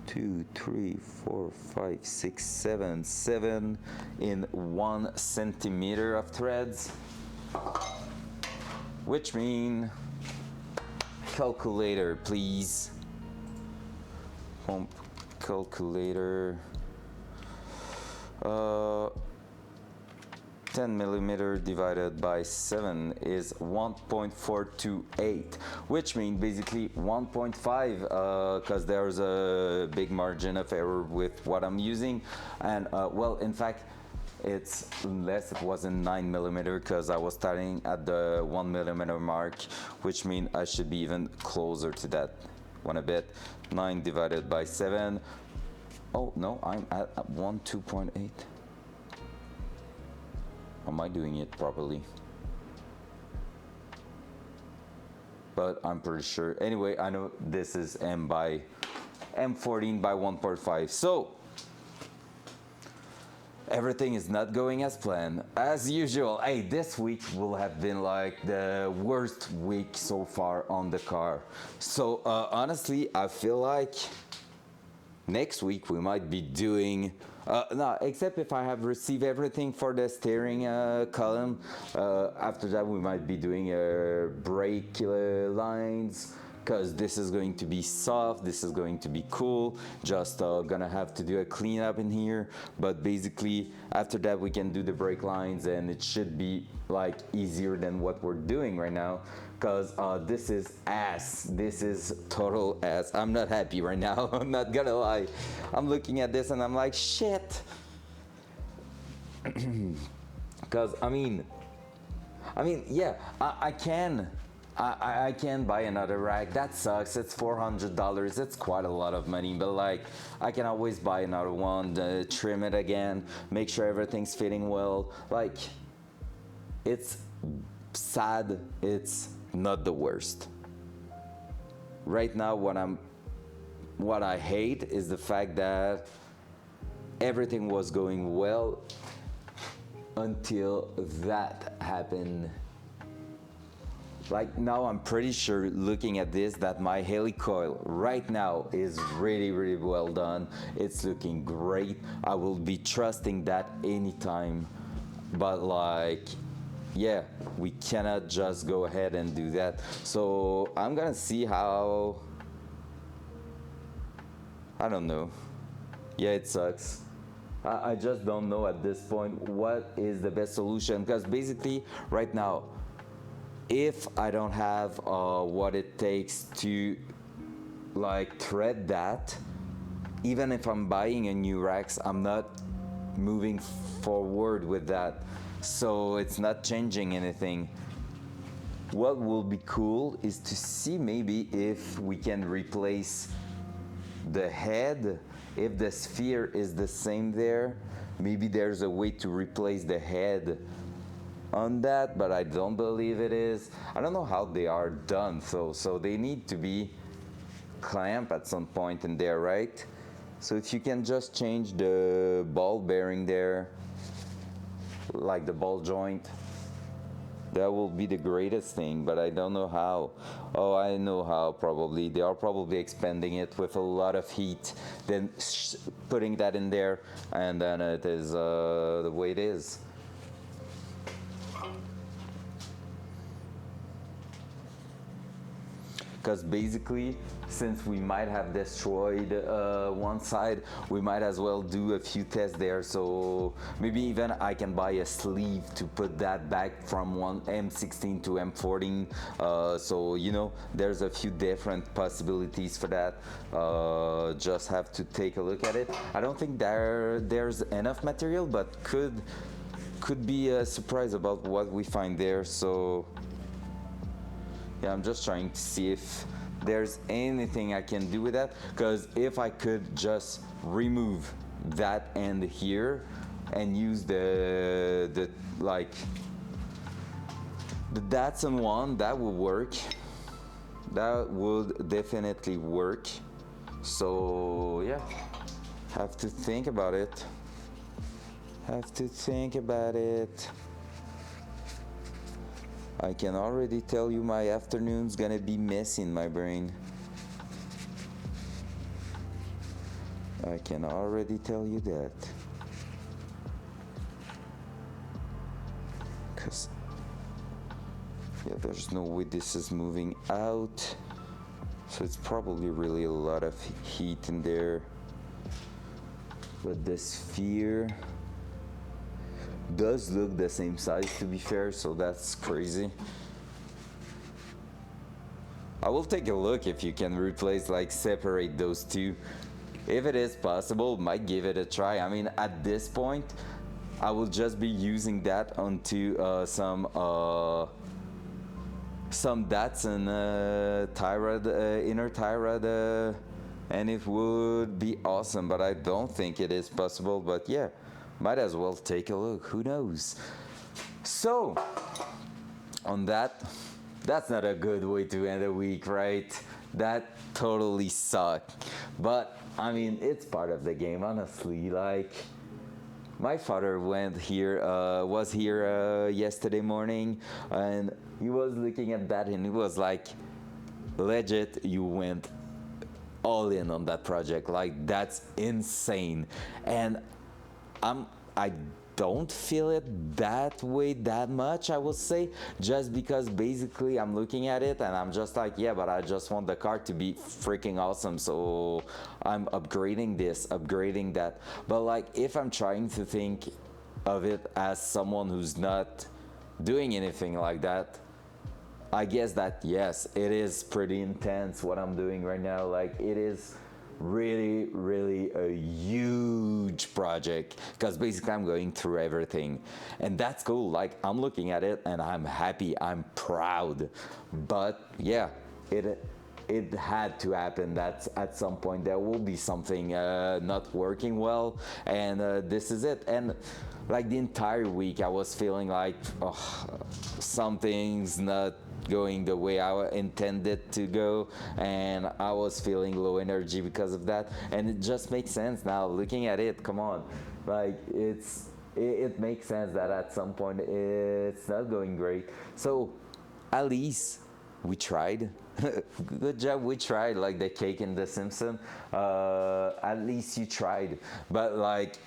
2, 3, 4, 5, 6, 7, 7 in 1 centimeter of threads, which mean calculator, please. Pump calculator. 10 millimeter divided by 7 is 1.428, which means basically 1.5, because there's a big margin of error with what I'm using. And well, in fact, it's less. It wasn't 9 millimeter because I was starting at the 1 millimeter mark, which means I should be even closer to that one a bit. 9 divided by 7. Oh no, I'm at 2.8. Am I doing it properly? But I'm pretty sure. Anyway, I know this is M14 by 1.5. So everything is not going as planned, as usual. Hey, this week will have been like the worst week so far on the car. So honestly, I feel like next week we might be doing no, except if I have received everything for the steering column. After that we might be doing brake lines, because this is going to be soft, this is going to be cool. Just gonna have to do a cleanup in here, but basically after that we can do the brake lines, and it should be like easier than what we're doing right now, because this is ass. This is total ass. I'm not happy right now. I'm not gonna lie. I'm looking at this and I'm like, shit. Because I mean, yeah, I can I can't buy another rack. That sucks. It's $400. It's quite a lot of money, but like I can always buy another one, trim it again, make sure everything's fitting well. Like it's sad. It's not the worst. Right now, what I hate is the fact that everything was going well until that happened. Like now I'm pretty sure looking at this that my helicoil right now is really well done. It's looking great. I will be trusting that anytime. But like, yeah, we cannot just go ahead and do that. So I'm gonna see how, I don't know. Yeah, it sucks. I just don't know at this point what is the best solution, because basically right now, if I don't have what it takes to like thread that, even if I'm buying a new racks, I'm not moving forward with that. So it's not changing anything. What will be cool is to see maybe if we can replace the head. If the sphere is the same there, maybe there's a way to replace the head on that, but I don't believe it is. I don't know how they are done, so they need to be clamped at some point in there, right? So if you can just change the ball bearing there, like the ball joint, that will be the greatest thing, but I don't know how. Oh, I know how, probably. They are probably expanding it with a lot of heat, then putting that in there, and then it is the way it is. Because basically, since we might have destroyed one side, we might as well do a few tests there. So maybe even I can buy a sleeve to put that back from one M16 to M14. So you know, there's a few different possibilities for that. Just have to take a look at it. I don't think there's enough material, but could be a surprise about what we find there. So yeah, I'm just trying to see if there's anything I can do with that, because if I could just remove that end here and use the like the Datsun one, that would work. That would definitely work. So yeah, have to think about it. Have to think about it. I can already tell you my afternoon's gonna be messy in my brain. I can already tell you that. Cause yeah, there's no way this is moving out. So it's probably really a lot of heat in there. But the sphere does look the same size, to be fair, so that's crazy. I will take a look if you can replace, like separate those two. If it is possible, might give it a try. I mean, at this point, I will just be using that onto some Datsun tie rod, inner tie rod, and it would be awesome, but I don't think it is possible. But yeah, might as well take a look, who knows. So on that, that's not a good way to end a week, right? That totally sucked. But I mean, it's part of the game, honestly. Like, my father was here yesterday morning, and he was looking at that, and he was like, legit, you went all in on that project. Like, that's insane. And I don't feel it that way that much, I will say, just because basically I'm looking at it and I'm just like, yeah, but I just want the car to be freaking awesome, so I'm upgrading this, upgrading that. But like, if I'm trying to think of it as someone who's not doing anything like that, I guess that yes, it is pretty intense what I'm doing right now. Like, it is really a huge project, because basically I'm going through everything, and that's cool. Like, I'm looking at it and I'm happy, I'm proud. But yeah, it had to happen. That's at some point there will be something not working well, and this is it. And like the entire week I was feeling like, oh, something's not going the way I intended to go, and I was feeling low energy because of that. And it just makes sense now looking at it. Come on, like it makes sense that at some point it's not going great. So at least we tried. Good job, we tried, like the cake in The Simpsons. At least you tried. But like,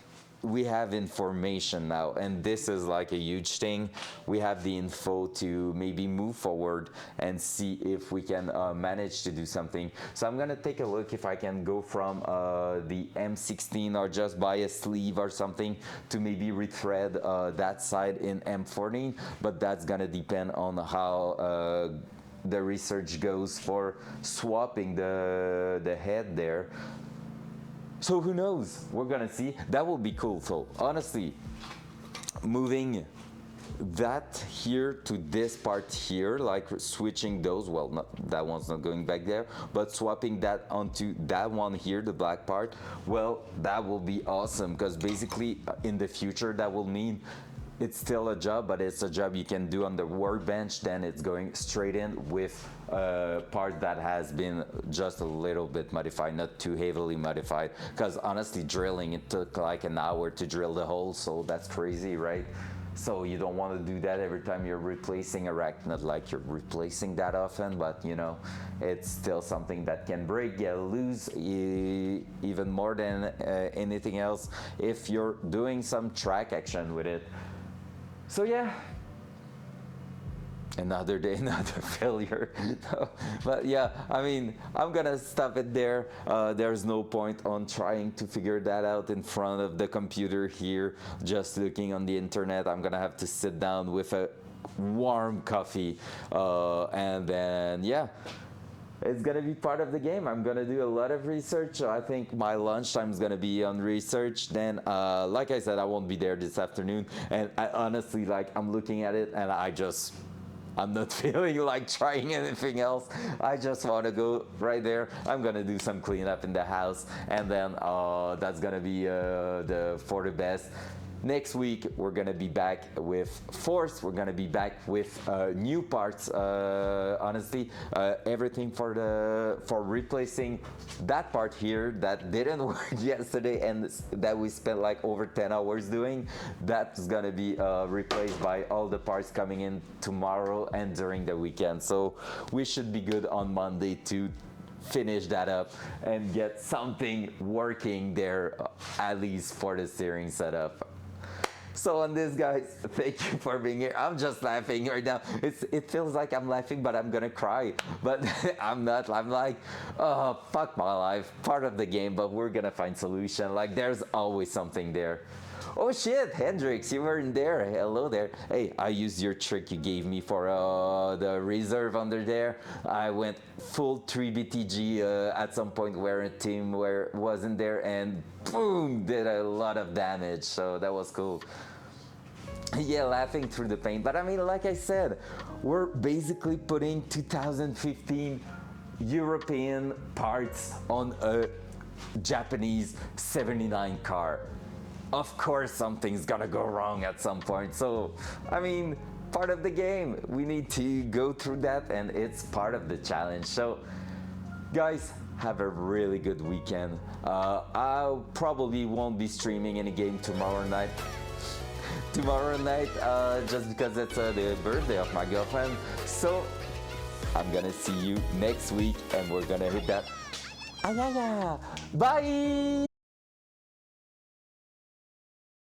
we have information now, and this is like a huge thing. We have the info to maybe move forward and see if we can manage to do something. So I'm gonna take a look if I can go from the M16 or just buy a sleeve or something to maybe rethread that side in M14, but that's gonna depend on how the research goes for swapping the head there. So who knows? We're gonna see. That will be cool. So honestly, moving that here to this part here, like switching those, well, not, that one's not going back there, but swapping that onto that one here, the black part, well, that will be awesome, because basically in the future that will mean it's still a job, but it's a job you can do on the workbench. Then it's going straight in with a part that has been just a little bit modified, not too heavily modified. Because honestly, drilling, it took like an hour to drill the hole, so that's crazy, right? So you don't want to do that every time you're replacing a rack. Not like you're replacing that often, but you know, it's still something that can break, get loose, even more than anything else if you're doing some track action with it. So yeah, another day, another failure. But yeah, I mean, I'm gonna stop it there. There's no point on trying to figure that out in front of the computer here, just looking on the internet. I'm gonna have to sit down with a warm coffee, and then yeah, it's gonna be part of the game. I'm gonna do a lot of research. I think my lunchtime is gonna be on research. Then, like I said, I won't be there this afternoon. And I honestly, like, I'm looking at it and I'm not feeling like trying anything else. I just want to go right there. I'm gonna do some cleanup in the house, and then that's gonna be for the best. Next week we're gonna be back with Force. We're gonna be back with new parts. Honestly, everything for replacing that part here that didn't work yesterday and that we spent like over 10 hours doing. That's gonna be replaced by all the parts coming in tomorrow and during the weekend. So we should be good on Monday to finish that up and get something working there, at least for the steering setup. So on this, guys, thank you for being here. I'm just laughing right now. It feels like I'm laughing, but I'm gonna cry. But I'm not. I'm like, oh, fuck my life. Part of the game, but we're gonna find solution. Like, there's always something there. Oh shit, Hendrix, you weren't there. Hello there. Hey, I used your trick you gave me for the reserve under there. I went full 3BTG at some point where a team wasn't there, and boom, did a lot of damage. So that was cool. Yeah, laughing through the pain. But I mean, like I said, we're basically putting 2015 European parts on a Japanese 79 car. Of course something's gonna go wrong at some point. So, I mean, part of the game. We need to go through that, and it's part of the challenge. So, guys, have a really good weekend. I probably won't be streaming any game tomorrow night. Just because it's the birthday of my girlfriend. So, I'm gonna see you next week, and we're gonna hit that. Bye!